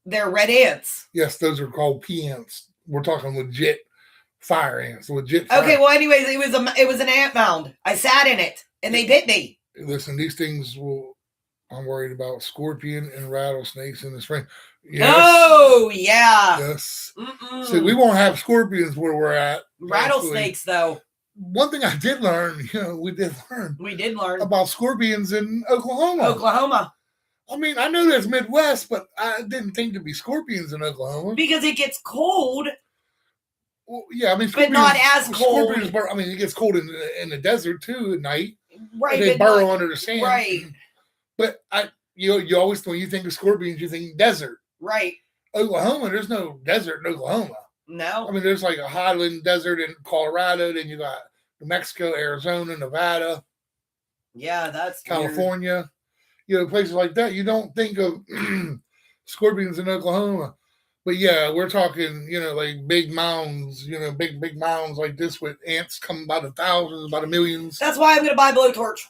They're red ants. Yes, those are called pea ants. We're talking legit fire ants. Legit. Okay, well, anyways, it was an ant mound. I sat in it, and they bit me. Listen, these things will. I'm worried about scorpion and rattlesnakes in the spring. Yes. Oh, yeah. Yes. See, we won't have scorpions where we're at. Rattlesnakes, though. One thing I did learn, we did learn about scorpions in Oklahoma. I mean, I know there's Midwest, but I didn't think there'd be scorpions in Oklahoma. Because it gets cold. Well, yeah, I mean, but not as cold. I mean, it gets cold in the desert, too, at night. Right. They burrow under the sand. Right. But you always, when you think of scorpions, you think desert. Right. Oklahoma, there's no desert in Oklahoma. No. I mean, there's like a highland desert in Colorado. Then you got New Mexico, Arizona, Nevada. Yeah, that's California. Weird. Places like that. You don't think of scorpions in Oklahoma. But yeah, we're talking, like big mounds, big mounds like this with ants coming by the thousands, by the millions. That's why I'm going to buy a blowtorch.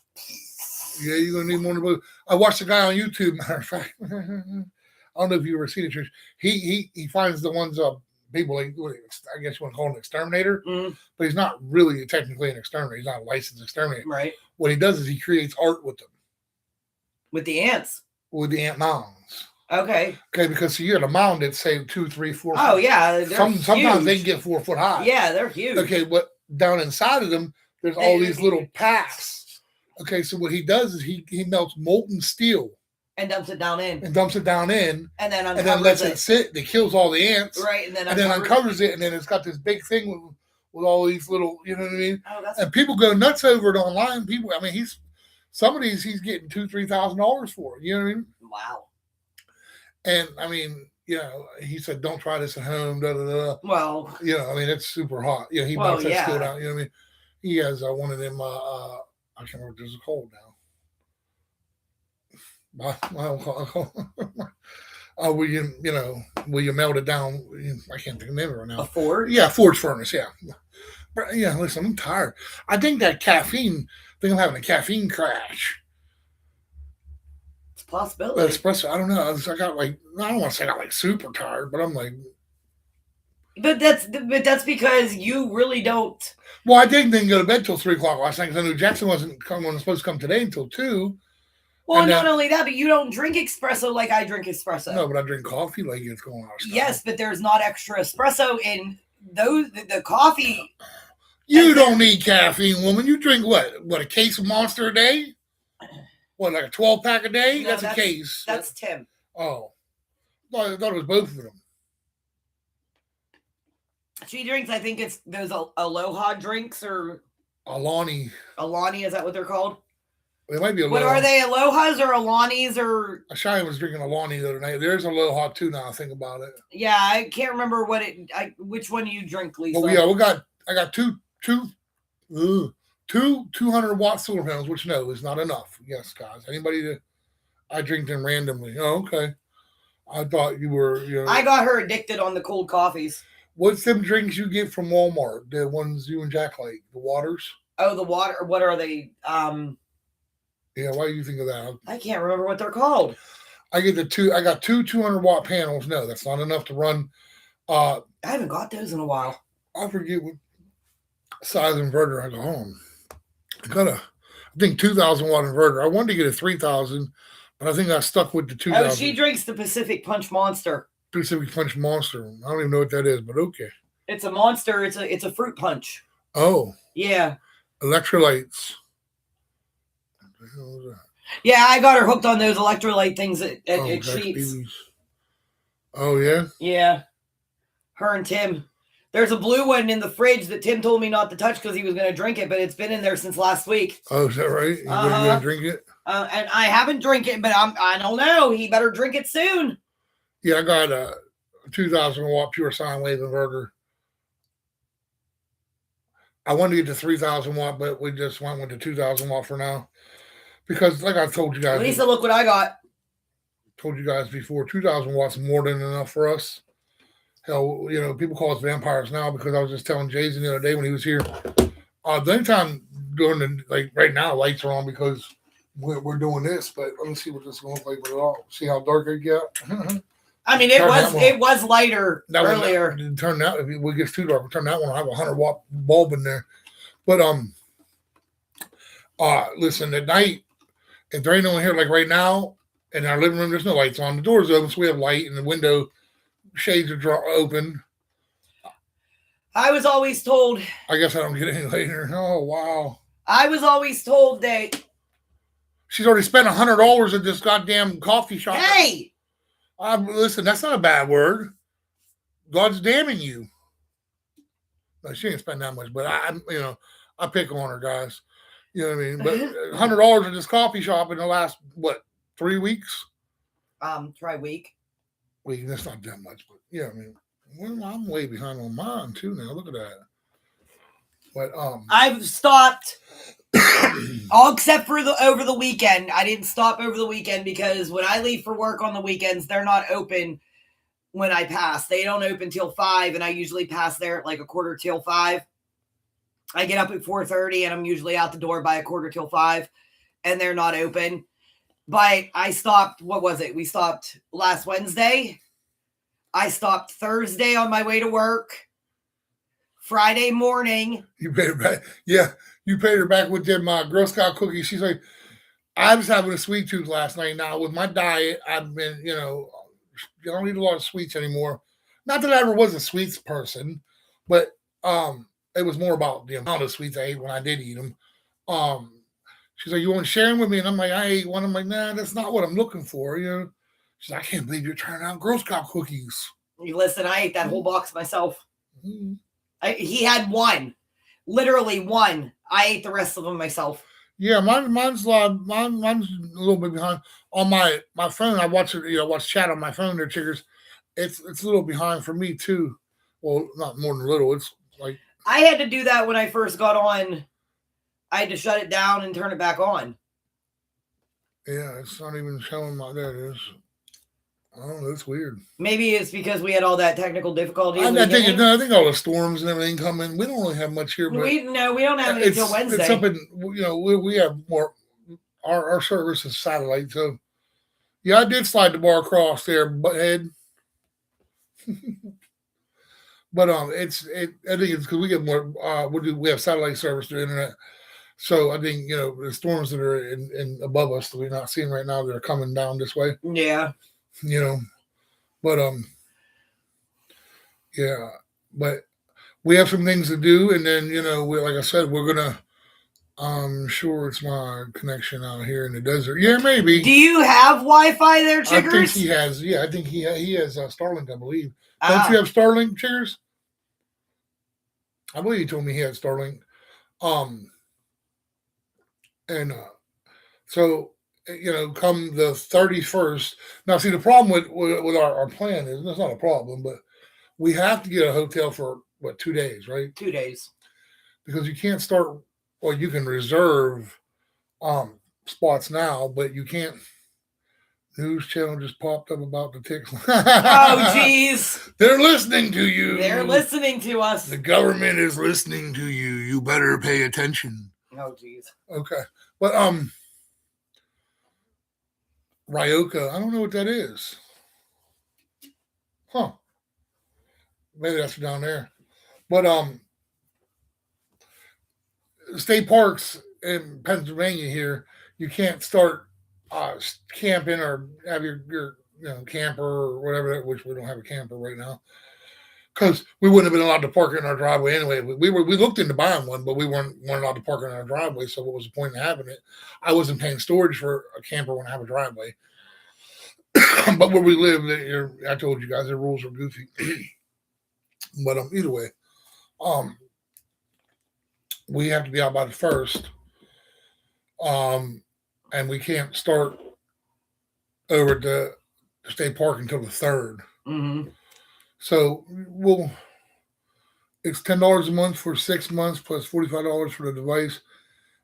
Yeah, you're going to need more to blue. I watched a guy on YouTube, matter of fact. I don't know if you've ever seen it. He finds the ones people like, I guess you want to call him an exterminator, but he's not really technically an exterminator. He's not a licensed exterminator. Right. What he does is he creates art with them. With the ants. With the ant mounds. Okay. Okay, because you got a mound that's say 2, 3, 4. Oh yeah, sometimes they can get 4 foot high. Yeah, they're huge. Okay, but down inside of them, there's all these little paths. Okay, so what he does is he melts molten steel and dumps it down in, and then lets it sit. It kills all the ants, right? And then uncovers it, and then it's got this big thing with all these little, you know what I mean? Oh, and people go nuts over it online. People, I mean, some of these he's getting $2,000-$3,000 for. You know what I mean? Wow. And I mean, he said, "Don't try this at home." Da, da, da. Well, I mean, it's super hot. Yeah, he melts that steel down. You know what I mean? He has one of them. I can't remember what this is called now. Will you melt it down? I can't think of the name of it right now. A forge? Yeah, forge furnace. Yeah. But yeah, listen, I'm tired. I think that caffeine. I think I'm having a caffeine crash. Possibility. Espresso, I don't know. I don't want to say I got like super tired, but I'm like. But that's because you really don't. Well, I didn't go to bed till 3 o'clock last night because I knew Jackson wasn't supposed to come today until 2. Well, and not only that, but you don't drink espresso like I drink espresso. No, but I drink coffee like it's going on. Yes, but there's not extra espresso in the coffee. You don't need caffeine, woman. You drink what? A case of Monster a day? What, like a 12-pack a day? No, that's a case. That's Tim. Oh. I thought it was both of them. She drinks, I think it's those Aloha drinks or... Alani. Alani, is that what they're called? They might be Aloha. What are they, Alohas or Alanis or... Shia was drinking Alani the other night. There's Aloha too now I think about it. Yeah, I can't remember which one you drink, Lisa. Well, yeah, I got two 200-watt solar panels, which is not enough. Yes, guys. I drink them randomly. Oh, okay. I thought you were, I got her addicted on the cold coffees. What's them drinks you get from Walmart? The ones you and Jack like? The waters? Oh, the water. What are they? Yeah, why do you think of that? I can't remember what they're called. I got two 200-watt panels. No, that's not enough to run. I haven't got those in a while. I forget what size inverter I got home. I got I think 2,000-watt inverter. I wanted to get a 3,000, but I think I stuck with the 2,000. Oh, she drinks the Pacific Punch Monster. Pacific Punch Monster. I don't even know what that is, but okay. It's a monster. It's a fruit punch. Oh. Yeah. Electrolytes. What the hell is that? Yeah, I got her hooked on those electrolyte things at Sheets. Oh, yeah? Yeah. Her and Tim. There's a blue one in the fridge that Tim told me not to touch because he was going to drink it, but it's been in there since last week. Oh, is that right? You going to drink it? And I haven't drank it, but I don't know. He better drink it soon. Yeah, I got a 2,000-watt pure sine wave inverter. I wanted to get the 3,000-watt, but we just went with the 2,000-watt for now. Because, like I told you guys. Lisa, look what I got. Told you guys before, 2,000 watts is more than enough for us. Hell, people call us vampires now because I was just telling Jason the other day when he was here. The only time during right now, lights are on because we're doing this, but let me see what this is going to look like with it all. See how dark it got? I mean, it was lighter earlier. Turn that if it gets too dark, we'll turn that one. I have a 100-watt bulb in there. But listen, at night, if there ain't no one here like right now, in our living room, there's no lights on. The door's open, so we have light, and the window shades are open. I was always told. I guess I don't get any later. Oh, wow. I was always told that. She's already spent $100 at this goddamn coffee shop. Hey! Listen, that's not a bad word. God's damning you. No, she ain't spend that much, but I pick on her, guys. You know what I mean? But $100 at this coffee shop in the last, 3 weeks? Try week. Wait, that's not that much, but yeah, I mean, I'm way behind on mine too now. Look at that. But I've stopped All except for over the weekend. I didn't stop over the weekend because when I leave for work on the weekends, they're not open when I pass. They don't open till 5, and I usually pass there at like 4:45. I get up at 4:30, and I'm usually out the door by 4:45, and they're not open. But I stopped, what was it? We stopped last Wednesday. I stopped Thursday on my way to work. Friday morning. You paid her back. Yeah, you paid her back with them Girl Scout cookies. She's like, I was having a sweet tooth last night. Now, with my diet, I've been, I don't eat a lot of sweets anymore. Not that I ever was a sweets person, but it was more about the amount of sweets I ate when I did eat them. She's like, you want to share them with me? And I'm like, I ate one. I'm like, nah, that's not what I'm looking for. She's like, I can't believe you're trying out Girl Scout cookies. You listen, I ate that whole box myself. Mm-hmm. He had one, literally one. I ate the rest of them myself. Yeah, mine's a little bit behind on my phone. I watch it, watch chat on my phone. There, chickers. It's a little behind for me too. Well, not more than a little. It's like I had to do that when I first got on. I had to shut it down and turn it back on. Yeah, it's not even showing my. There it is. I don't know. It's weird. Maybe it's because we had all that technical difficulty. I think all the storms and everything come in. We don't really have much here. But we don't have it until Wednesday. It's something, we have more. Our service is satellite, so yeah, I did slide the bar across there, butthead. But I think it's because we get more. We have satellite service through the internet, so I think the storms that are in above us that we're not seeing right now that are coming down this way. Yeah. But yeah, but we have some things to do, and then like I said, we're gonna. I'm sure it's my connection out here in the desert. Yeah, maybe. Do you have Wi-Fi there, Chiggers? I think he has. Yeah, I think he has Starlink. I believe. Don't you have Starlink, Chiggers? I believe he told me he had Starlink. So. Come the 31st. Now, see, the problem with our plan is, that's not a problem, but we have to get a hotel for, 2 days, right? 2 days. Because you can't start, you can reserve spots now, but you can't. News channel just popped up about the ticks. Oh, geez. They're listening to you. They're listening to us. The government is listening to you. You better pay attention. Oh, geez. Okay. But, Ryoka, I don't know what that is. Huh. Maybe that's down there. But state parks in Pennsylvania here, you can't start camping or have your camper or whatever, which we don't have a camper right now. Because we wouldn't have been allowed to park it in our driveway anyway. We looked into buying one, but we weren't allowed to park it in our driveway. So what was the point in having it? I wasn't paying storage for a camper when I have a driveway. But where we live, I told you guys the rules are goofy. But either way, we have to be out by the 1st, and we can't start over at the state park until the 3rd. Mm-hmm. So it's $10 a month for 6 months plus $45 for the device.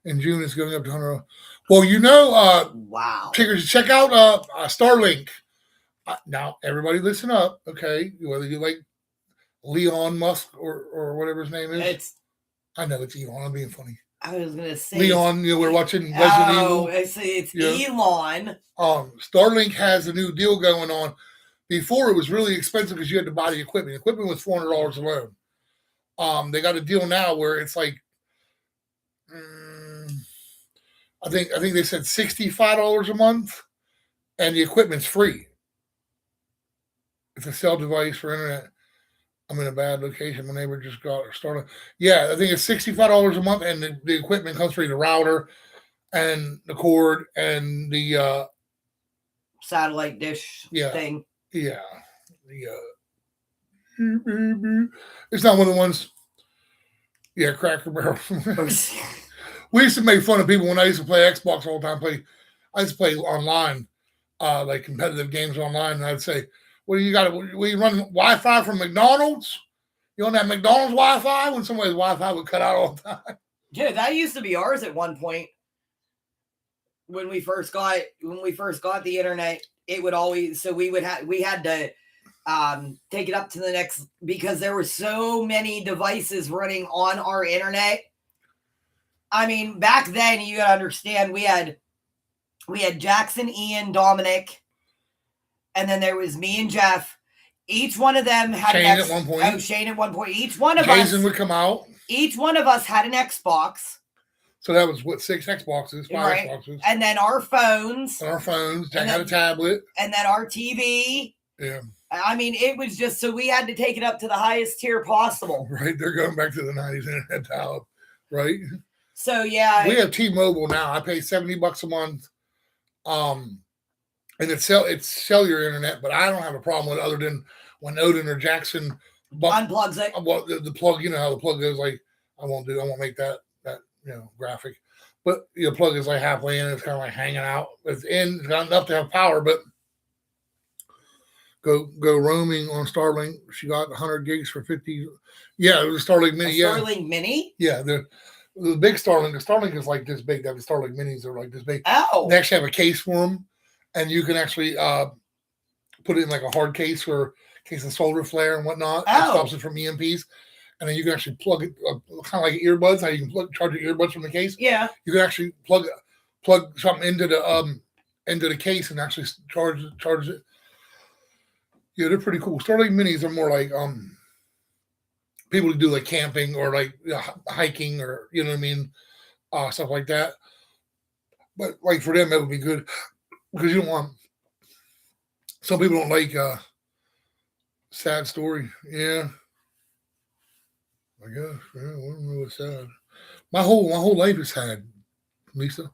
In June, it's going up to $100. Well, wow. Check out Starlink. Now, everybody listen up, okay? Whether you like Elon Musk or whatever his name is. I know it's Elon. I'm being funny. I was going to say. Leon, we're watching Resident Evil. I see. It's Elon. Starlink has a new deal going on. Before, it was really expensive because you had to buy the equipment. The equipment was $400 alone. They got a deal now where it's like, I think they said $65 a month, and the equipment's free. It's a cell device for internet. I'm in a bad location. My neighbor just got started. Yeah, I think it's $65 a month, and the equipment comes free. The router and the cord and the satellite dish thing. Yeah. It's not one of the ones. Yeah, Cracker Barrel. We used to make fun of people when I used to play Xbox all the time. I used to play online, like competitive games online, and I'd say, "What do you got? Will you run Wi-Fi from McDonald's? You on that McDonald's Wi-Fi?" When somebody's Wi-Fi would cut out all the time. Yeah, that used to be ours at one point. When we first got the internet, it would always, so we had to take it up to the next, because there were so many devices running on our internet. I mean, back then, you gotta understand, we had Jackson, Ian, Dominic, and then there was me and Jeff. Each one of them had Shane at one point. Oh, Shane at one point. Each one of Jason would come out. Each one of us had an Xbox. So that was what, 6 Xboxes, 5 right. Xboxes. And then our phones. Jack had a tablet. And then our TV. Yeah. I mean, it was just, so we had to take it up to the highest tier possible. Right. They're going back to the 90s internet dial-up. Right. So yeah. We have T-Mobile now. I pay $70 a month. And it's cellular internet, but I don't have a problem with it other than when Odin or Jackson unplugs it. Well, the plug, you know how the plug goes, like, I won't make that graphic. But the plug is like halfway in, it's kind of like hanging out. It's got enough to have power, but go roaming on Starlink. She got 100 gigs for 50. Yeah, it was a Starlink Mini. Starlink Mini? Yeah, the big Starlink. The Starlink is like this big. The Starlink Minis are like this big. Oh. They actually have a case for them, and you can actually put it in like a hard case for in case of solar flare and whatnot. Oh. It stops it from EMPs. And then you can actually plug it, kind of like earbuds. How you can charge your earbuds from the case. Yeah. You can actually plug something into the case and actually charge it. Yeah, they're pretty cool. Starlink Minis are more like people who do like camping or like hiking or you know what I mean, stuff like that. But like for them, that would be good because you don't want. Some people don't like sad story. Yeah. I guess, yeah, I don't know what's sad. My whole life is sad, Lisa.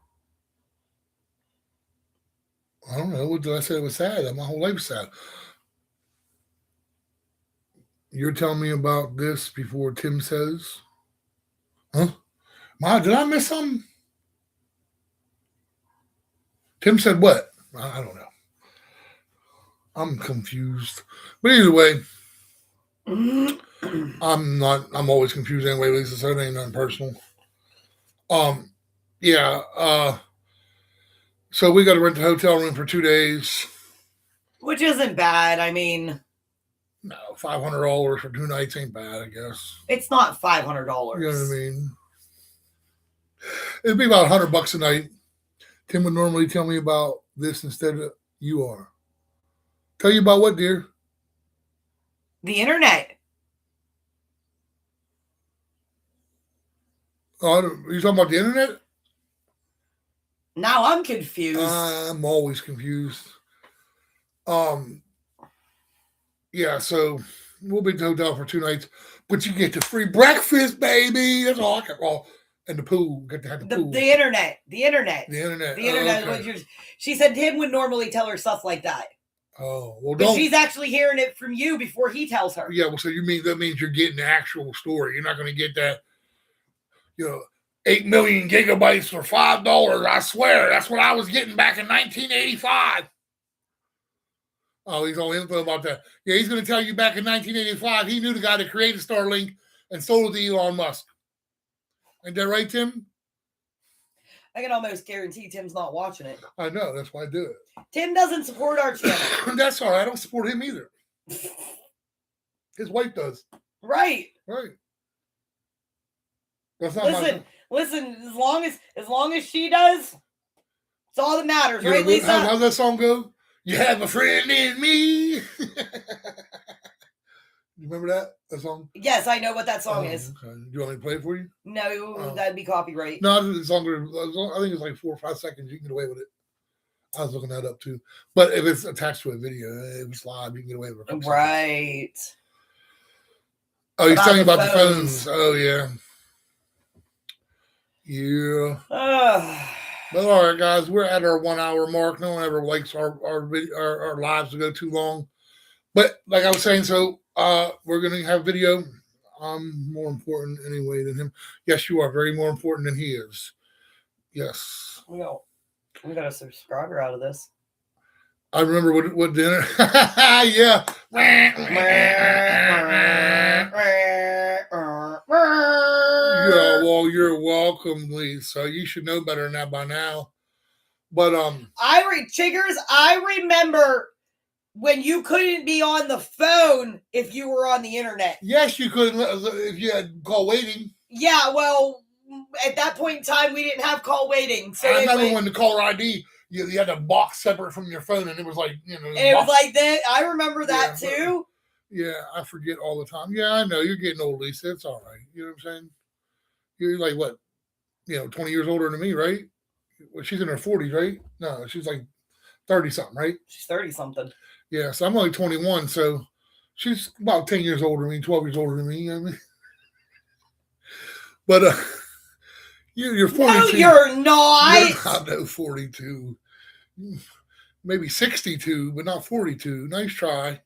I don't know. What did I say it was sad? My whole life is sad. You're telling me about this before Tim says? Huh? Ma, did I miss something? Tim said what? I don't know. I'm confused. But either way, I'm always confused anyway, Lisa, so it ain't nothing personal. Yeah, so we got to rent the hotel room for 2 days. Which isn't bad. I mean, no, $500 for 2 nights ain't bad, I guess. It's not $500. You know what I mean? It'd be about $100 a night. Tim would normally tell me about this instead of you are. Tell you about what, dear? The internet. Oh, you talking about the internet? Now I'm confused. I'm always confused. Yeah, so we'll be at the hotel for 2 nights, but you get the free breakfast, baby. That's all I can. Oh, and the pool. Get to have the pool. The internet. The internet. Okay. She said Tim would normally tell her stuff like that. Oh, well, but she's actually hearing it from you before he tells her. Yeah, well, so that means you're getting the actual story. You're not going to get that, 8 million gigabytes for $5. I swear, that's what I was getting back in 1985. Oh, he's all info about that. Yeah, he's going to tell you back in 1985, he knew the guy that created Starlink and sold it to Elon Musk. Ain't that right, Tim? I can almost guarantee Tim's not watching it. I know. That's why I do it. Tim doesn't support our channel. That's all right. I don't support him either. His wife does. Right. That's not Listen, as long as she does, it's all that matters, right, Lisa? How's that song go? You have a friend in me. You remember that song? Yes, I know what that song is. Okay. Do you want me to play it for you? No, that'd be copyright. No, the song, I think it's like 4 or 5 seconds. You can get away with it. I was looking that up too. But if it's attached to a video, if it's live, you can get away with it. Right. Oh, he's telling you about the phones. Oh, yeah. Yeah. But all right, guys, we're at our 1 hour mark. No one ever likes our lives to go too long. But like I was saying, so we're going to have video. I'm more important anyway than him. Yes, you are very more important than he is. Yes. We got a subscriber out of this. I remember what dinner. Yeah. Yeah, well, Oh, you're welcome, Lisa. You should know better than that by now. But Chiggers, I remember when you couldn't be on the phone if you were on the internet. Yes, you could if you had call waiting. Yeah, well, at that point in time, we didn't have call waiting. So I remember when the caller ID, you had a box separate from your phone, and it was like, and it was like that. I remember that too. Yeah, I forget all the time. Yeah, I know. You're getting old, Lisa. It's all right. You know what I'm saying? You're like, what, 20 years older than me, right? Well, she's in her 40s, right? No, she's like 30-something, right? She's 30-something. Yeah, so I'm only 21, so she's about 10 years older than me, 12 years older than me, you know what I mean? But you're 42. No, you're not. I know 42. Maybe 62, but not 42. Nice try.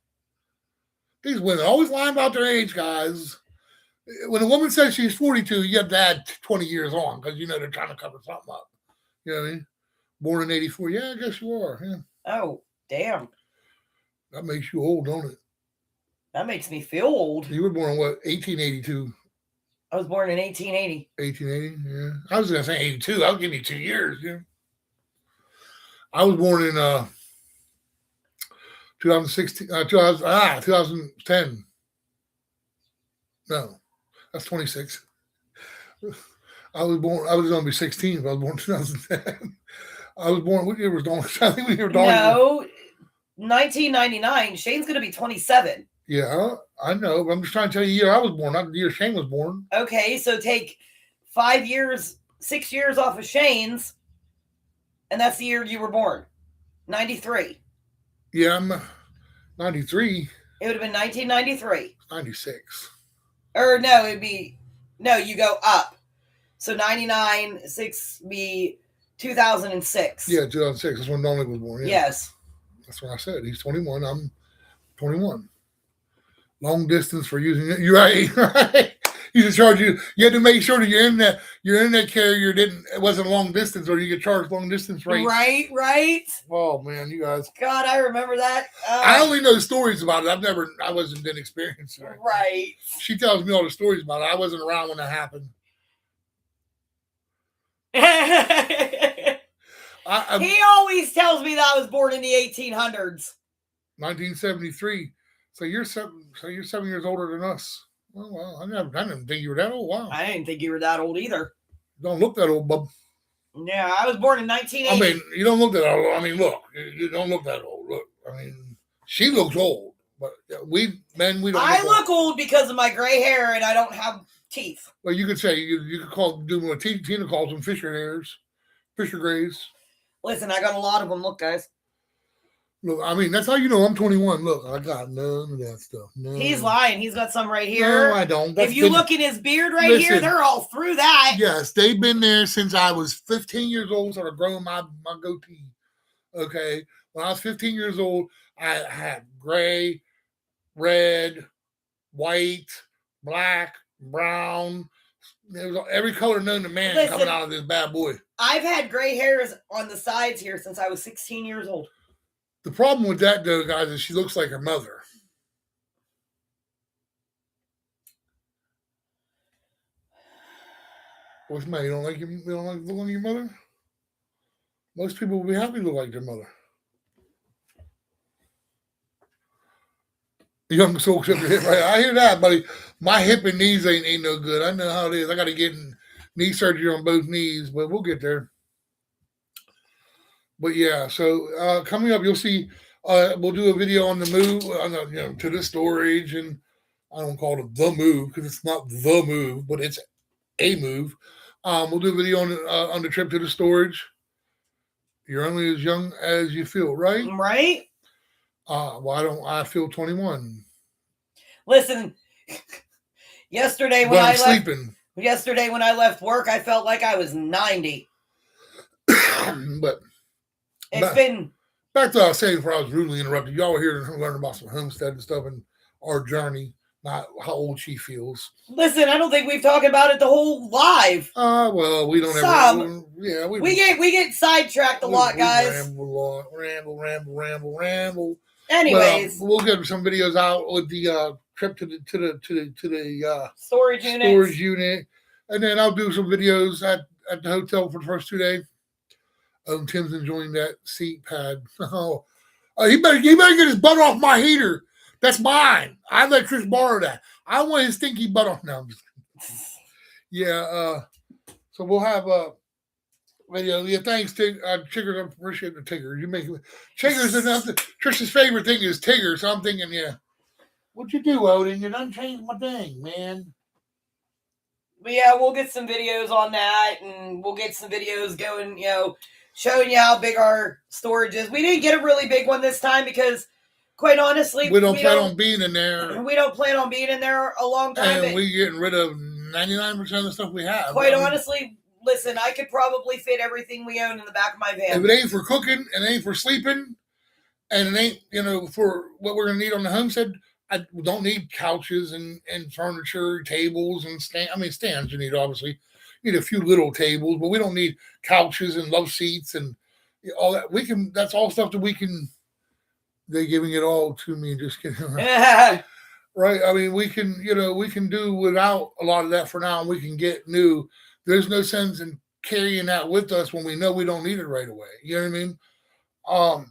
These women always lying about their age, guys. When a woman says she's 42, you have to add 20 years on because they're trying to cover something up. You know what I mean? Born in 84. Yeah, I guess you are. Yeah. Oh, damn. That makes you old, don't it? That makes me feel old. You were born in what? 1882. I was born in 1880. 1880, yeah. I was going to say 82. I'll give you 2 years, yeah. I was born in 2016, 2010. No, that's 26. I was going to be 16, but I was born in 2010. What year was Dawn? I think we were Dawn. No, 1999. Shane's going to be 27. Yeah, I know. But I'm just trying to tell you the year I was born, not the year Shane was born. Okay, so take 6 years off of Shane's, and that's the year you were born. 93. Yeah, I'm 93. It would have been 1993. 96. Or no, you go up. So 99, 6 be 2006. Yeah, 2006. That's when Donald was born. Yeah. Yes. That's what I said. He's 21. I'm 21. Long distance for using it. You're right. You just charge you. You had to make sure that your internet carrier it wasn't long distance, or you get charged long distance rates. Right. Oh man, you guys. God, I remember that. I only know stories about it. I didn't experience it. Right. She tells me all the stories about it. I wasn't around when that happened. He always tells me that I was born in the 1800s. 1973. So you're 7 years older than us. Oh, well, I didn't think you were that old. Wow. I didn't think you were that old either. Don't look that old, bub. Yeah, I was born in 1980. I mean, you don't look that old. I mean, look, you don't look that old. Look, I mean, she looks old, but we don't. I look old because of my gray hair and I don't have teeth. Well, you could say you could do what Tina calls them, Fisher hairs, Fisher grays. Listen, I got a lot of them. Look, guys. Look, I mean, that's how you know I'm 21. Look, I got none of that stuff. None. He's lying. He's got some right here. No, I don't. If you look at his beard here, they're all through that. Yes, they've been there since I was 15 years old, started growing my goatee. Okay. When I was 15 years old, I had gray, red, white, black, brown. There was every color known to man coming out of this bad boy. I've had gray hairs on the sides here since I was 16 years old. The problem with that, though, guys, is she looks like her mother. What's the matter? You don't like looking like your mother? Most people will be happy to look like their mother. Young soul except your hip, right? I hear that, buddy. My hip and knees ain't no good. I know how it is. I got to get knee surgery on both knees, but we'll get there. But yeah, so coming up, you'll see. We'll do a video on the move, to the storage, and I don't call it the move because it's not the move, but it's a move. We'll do a video on the trip to the storage. You're only as young as you feel, right? Right. Why don't I feel 21? Listen, yesterday when I left work, I felt like I was 90. But it's been back to what I was saying before I was rudely interrupted. Y'all were here to learn about some homestead and stuff and our journey, not how old she feels. Listen, I don't think we've talked about it the whole live. Well, we don't ever. Yeah, we get sidetracked a lot, guys. Ramble. Anyways, we'll get some videos out with the trip to the storage unit. And then I'll do some videos at the hotel for the first 2 days. Tim's enjoying that seat pad. He better get his butt off my heater. That's mine. I let Chris borrow that. I want his stinky butt off now. Yeah. So we'll have a video. Yeah, thanks, Chiggers. I appreciate the Tigger. You make Chiggers enough. Trish's favorite thing is Tigger. So I'm thinking, yeah. What'd you do, Odin? You done changed my thing, man. But yeah, we'll get some videos on that, and we'll get some videos going, showing you how big our storage is. We didn't get a really big one this time because, quite honestly, we don't plan on being in there. We don't plan on being in there a long time. And we're getting rid of 99% of the stuff we have. Quite honestly, listen, I could probably fit everything we own in the back of my van. If it ain't for cooking, and it ain't for sleeping, and it ain't, for what we're going to need on the homestead, I don't need couches and furniture, tables, and stands you need, obviously. You need a few little tables, but we don't need couches and love seats and all that. That's all stuff that we can. They're giving it all to me. Just kidding. Right. I mean, we can do without a lot of that for now, and we can get new. There's no sense in carrying that with us when we know we don't need it right away. You know what I mean?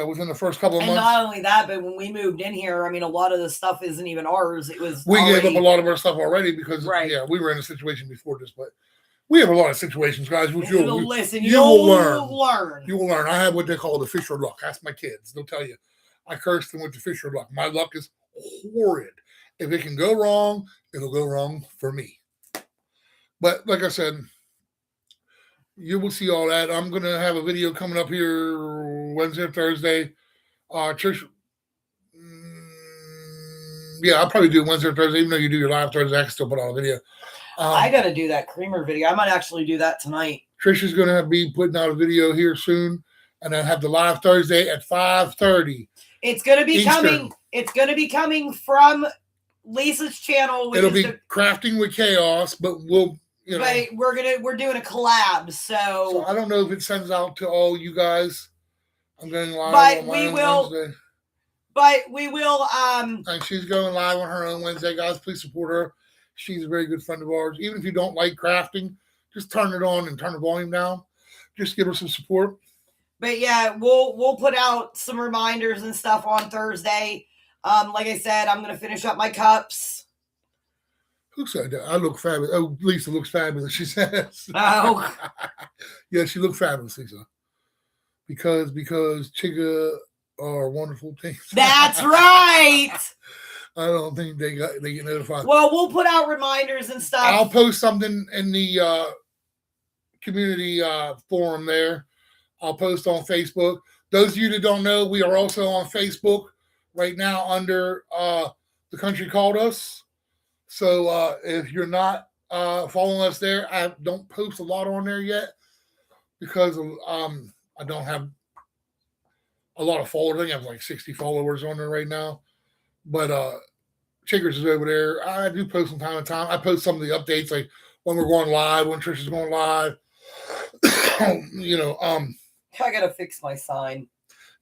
Within the first couple of months. And not only that, but when we moved in here, I mean, a lot of the stuff isn't even ours. It was we gave up a lot of our stuff already because we were in a situation before this, but we have a lot of situations, guys. Which you will learn. You will learn. I have what they call the Fisher luck. Ask my kids; they'll tell you. I cursed them with the Fisher luck. My luck is horrid. If it can go wrong, it'll go wrong for me. But like I said, you will see all that. I'm gonna have a video coming up here Wednesday or Thursday. Trish, I'll probably do Wednesday or Thursday. Even though you do your live Thursday, I can still put out a video. I gotta do that creamer video. I might actually do that tonight. Trish is gonna be putting out a video here soon, and then have the live Thursday at 5:30. It's gonna be Eastern. Coming. It's gonna be coming from Lisa's channel. It'll be Crafting with Chaos, but we'll. But we're doing a collab, so I don't know if it sends out to all you guys. I'm going live, but we will. Wednesday. But we will. And she's going live on her own Wednesday, guys. Please support her. She's a very good friend of ours. Even if you don't like crafting, just turn it on and turn the volume down. Just give her some support. But yeah, we'll put out some reminders and stuff on Thursday. Like I said, I'm gonna finish up my cups. Who said that? I look fabulous. Oh, Lisa looks fabulous, she says. Oh. Yeah, she looks fabulous, Lisa. Because Chigga are wonderful things. That's right. I don't think they get notified. Well, we'll put out reminders and stuff. I'll post something in the community forum there. I'll post on Facebook. Those of you that don't know, we are also on Facebook right now under The Country Called Us. So if you're not following us there, I don't post a lot on there yet because I don't have a lot of followers. I think I have like 60 followers on there right now. But Chiggers is over there. I do post from time to time. I post some of the updates, like when we're going live, when Trish is going live. I gotta fix my sign.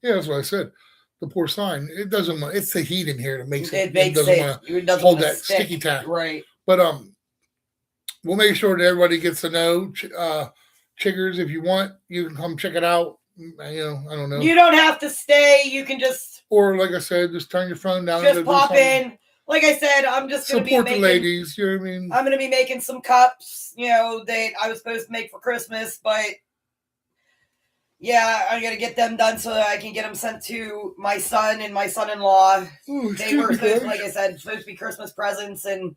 Yeah, that's what I said. The poor sign. It doesn't want. It's the heat in here that makes it. It doesn't want to hold that sticky tack. Right. But we'll make sure that everybody gets to know Chiggers. If you want, you can come check it out. I don't know. You don't have to stay. You can just. Or like I said, just turn your phone down. Just pop in. Like I said, I'm just going to be support the ladies. You know what I mean? I'm going to be making some cups. That I was supposed to make for Christmas, but. Yeah, I got to get them done so that I can get them sent to my son and my son-in-law. Ooh, they were supposed, like I said, supposed to be Christmas presents, and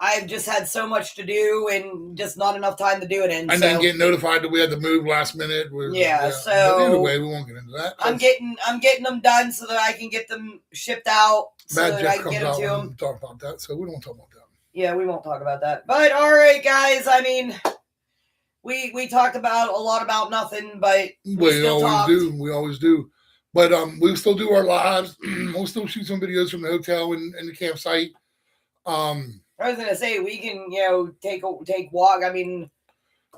I've just had so much to do and just not enough time to do it in. And then get notified that we had to move last minute. So but either way, we won't get into that. I'm getting them done so that I can get them shipped out. So that I can get them to them. Talk about that, so we won't talk about that. Yeah, we won't talk about that. But all right, guys. I mean. We talked about a lot about nothing, but we always do. But we'll still do our lives. We'll still shoot some videos from the hotel and the campsite. I was gonna say we can take walk. I mean,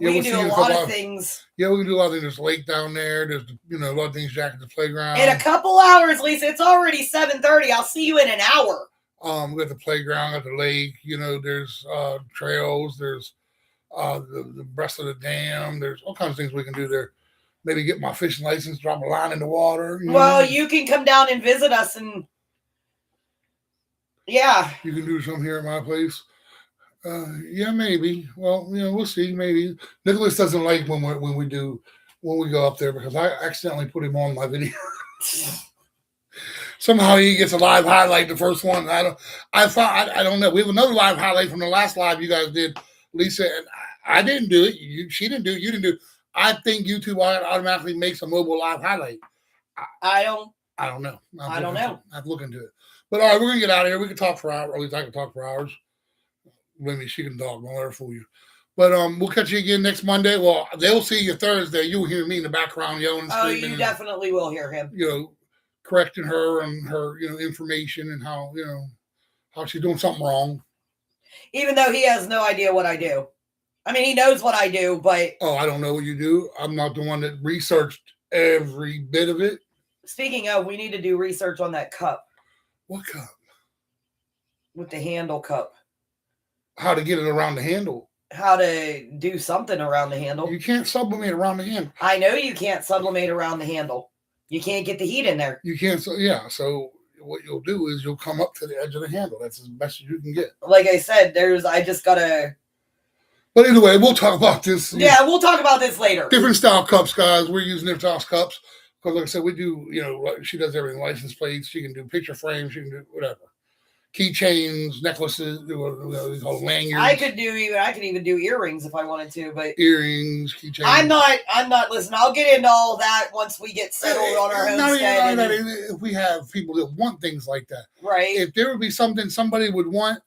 we can do a lot of things. Yeah, we can do a lot of things. There's a lake down there. There's a lot of things. Jack at the playground. In a couple hours, Lisa. It's already 7:30. I'll see you in an hour. We got the playground at the lake. There's trails. There's the breast of the dam. There's all kinds of things we can do there. Maybe get my fishing license, drop a line in the water. Well, you can come down and visit us, and yeah, you can do some here at my place. Yeah, maybe. Well, we'll see. Maybe Nicholas doesn't like when we go up there because I accidentally put him on my video. Somehow he gets a live highlight, the first one. I don't know. We have another live highlight from the last live you guys did, Lisa, and I didn't do it. She didn't do it. You didn't do it. I think YouTube automatically makes a mobile live highlight. I don't know. I don't know. I have to look into it. But all right, we're gonna get out of here. We can talk for hours. Or at least I can talk for hours. Maybe she can talk. Don't let her fool you. But we'll catch you again next Monday. Well, they'll see you Thursday. You'll hear me in the background yelling and screaming. Oh, you definitely will hear him. Correcting her and her, information and how she's doing something wrong. Even though he has no idea what I do. I mean, he knows what I do, but... Oh, I don't know what you do. I'm not the one that researched every bit of it. Speaking of, we need to do research on that cup. What cup? With the handle cup. How to get it around the handle. How to do something around the handle. You can't sublimate around the handle. I know you can't sublimate around the handle. You can't get the heat in there. You can't. So what you'll do is you'll come up to the edge of the handle. That's as best as you can get. Like I said, I just gotta... But either way, we'll talk about this. Yeah, we'll talk about this later. Different style cups, guys. We're using different style cups. Because like I said, we do, she does everything. License plates. She can do picture frames. She can do whatever. Keychains, necklaces, lanyards. I could even do earrings if I wanted to, but earrings, keychains. I'm not listening. I'll get into all that once we get settled on our homestead. If we have people that want things like that. Right. If there would be something somebody would want,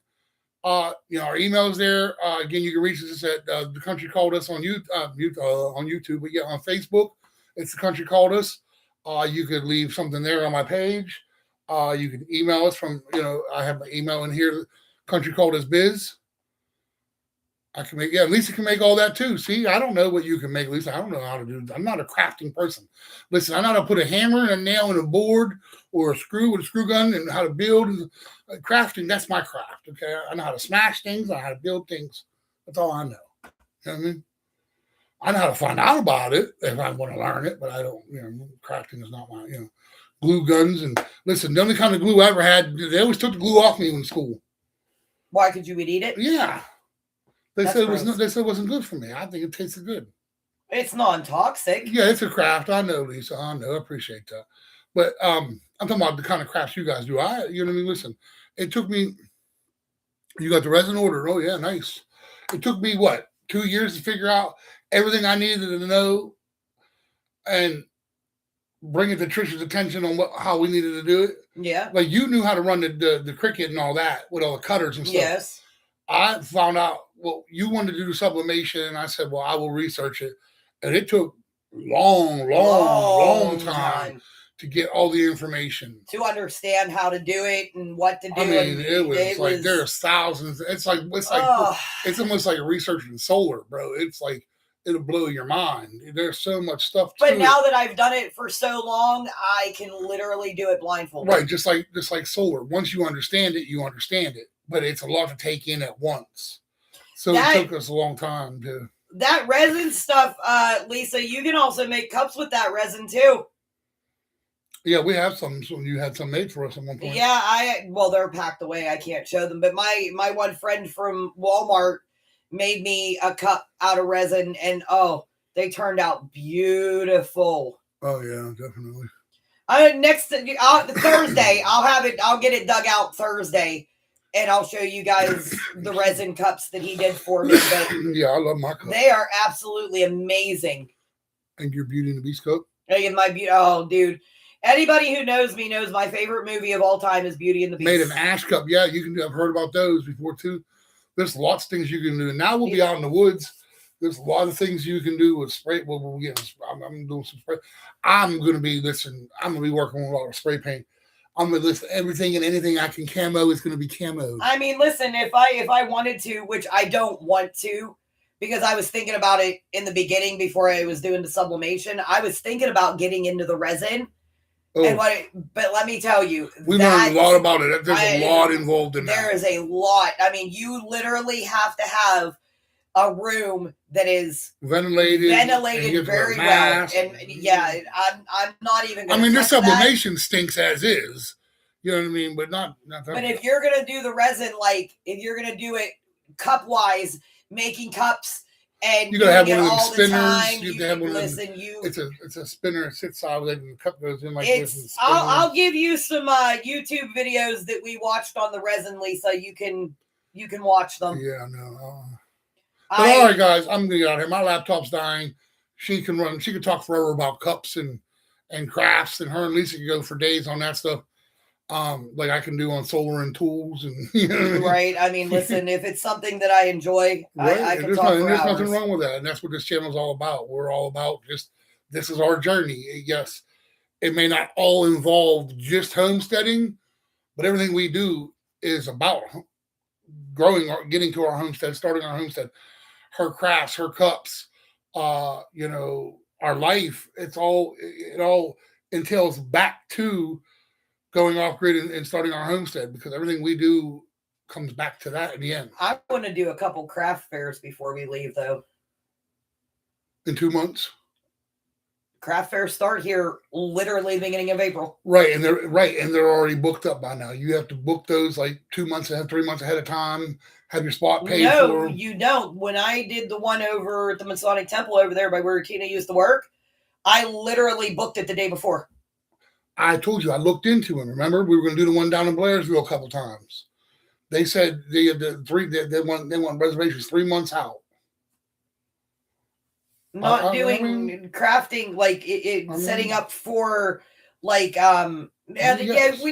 our email is there. Again, you can reach us at The Country Called Us on YouTube. But yeah, on Facebook, it's The Country Called Us. You could leave something there on my page. You can email us from, I have my email in here, Country Called Us Biz. Lisa can make all that too. See, I don't know what you can make, Lisa. I don't know how to do it. I'm not a crafting person. Listen, I know how to put a hammer and a nail in a board or a screw with a screw gun and how to build. Crafting, that's my craft, okay? I know how to smash things. I know how to build things. That's all I know. You know what I mean? I know how to find out about it if I want to learn it, but I don't, crafting is not my, glue guns. And listen, the only kind of glue I ever had, they always took the glue off me in school. Why? Could you eat it? Yeah. They said it wasn't good for me. I think it tasted good. It's non-toxic. Yeah, it's a craft. I know, Lisa. I know. I appreciate that. But I'm talking about the kind of crafts you guys do. You know what I mean? Listen, it took me, you got the resin order. Oh, yeah, nice. It took me, 2 years to figure out everything I needed to know and bring it to Trisha's attention on how we needed to do it. Yeah. Like you knew how to run the cricket and all that with all the cutters and stuff. Yes. I found out, you wanted to do the sublimation, and I said, I will research it. And it took long time to get all the information. To understand how to do it and what to do. I mean, it was there's thousands. It's almost like researching solar, bro. It's like, it'll blow your mind. There's so much stuff. But now that I've done it for so long, I can literally do it blindfolded. Right, just like solar. Once you understand it, you understand it. But it's a lot to take in at once. So it took us a long time to. That resin stuff, Lisa, you can also make cups with that resin too. Yeah, we have some. So you had some made for us at one point. Yeah, they're packed away. I can't show them. But my one friend from Walmart made me a cup out of resin, and they turned out beautiful. Oh yeah, definitely. Next Thursday, I'll get it dug out Thursday, and I'll show you guys the resin cups that he did for me. But yeah, I love my cups. They are absolutely amazing. And your Beauty and the Beast cup? Oh, dude. Anybody who knows me knows my favorite movie of all time is Beauty and the Beast. Made an ash cup. Yeah, you can do. I've heard about those before too. There's lots of things you can do. Now we'll be out in the woods. There's a lot of things you can do with spray. I'm doing some spray. I'm going to be working on a lot of spray paint. I'm going to list everything and anything I can camo is going to be camo. I mean, listen, if I wanted to, which I don't want to, because I was thinking about it in the beginning before I was doing the sublimation. I was thinking about getting into the resin. Oh. But let me tell you, we learned a lot about it. There's a lot involved in that. There is a lot. I mean, you literally have to have a room that is ventilated very well. And yeah, I'm not even I mean, this sublimation stinks as is. You know what I mean? But not that. But if you're going to do the resin, like if you're going to do it cup wise, making cups and you gotta have one of them all spinners. the time, you have one of them. It's a spinner. It sits out and the cup goes in like this. And I'll give you some YouTube videos that we watched on the resin, Lisa. You can watch them. Yeah, no. But all right, guys, I'm gonna get out of here. My laptop's dying. She can talk forever about cups and crafts, and her and Lisa can go for days on that stuff. Like I can do on solar and tools, and you know. Right. I mean, listen, if it's something that I enjoy, right. I can talk for There's hours. nothing wrong with that, and that's what this channel is all about. We're all about this is our journey. Yes, it may not all involve just homesteading, but everything we do is about growing or getting to our homestead, starting our homestead. Her crafts, her cups, our life. It all entails back to going off grid and starting our homestead, because everything we do comes back to that in the end. I want to do a couple craft fairs before we leave, though. In 2 months. Craft fairs start here literally the beginning of April. Right, and they're already booked up by now. You have to book those like 2 months ahead, 3 months ahead of time. Have your spot paid for. No, you don't. When I did the one over at the Masonic Temple over there by where Tina used to work, I literally booked it the day before. I told you, I looked into them. Remember, we were going to do the one down in Blairsville a couple times. They said they want reservations 3 months out. Not doing crafting, like setting up for like yes.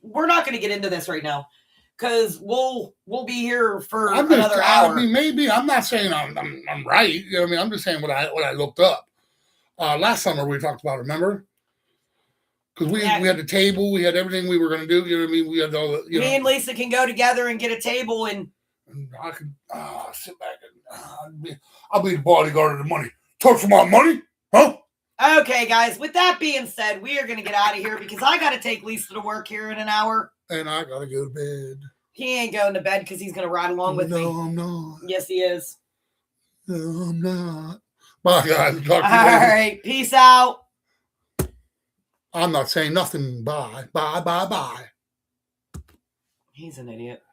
we're not going to get into this right now because we'll be here for another hour. I mean, maybe I'm not saying I'm right. You know what I mean? I'm just saying what I looked up. Last summer we talked about. Remember? Because we had the table, we had everything we were going to do. You know what I mean? We had all the. Me and Lisa can go together and get a table and I could sit back and I'll be the bodyguard of the money. Talk for my money, huh? Okay, guys. With that being said, we are going to get out of here because I got to take Lisa to work here in an hour. And I got to go to bed. He ain't going to bed because he's going to ride along with me. No, I'm not. Yes, he is. No, I'm not. Bye, guys. Talk to you later. All right. Peace out. I'm not saying nothing. Bye. Bye, bye, bye. He's an idiot.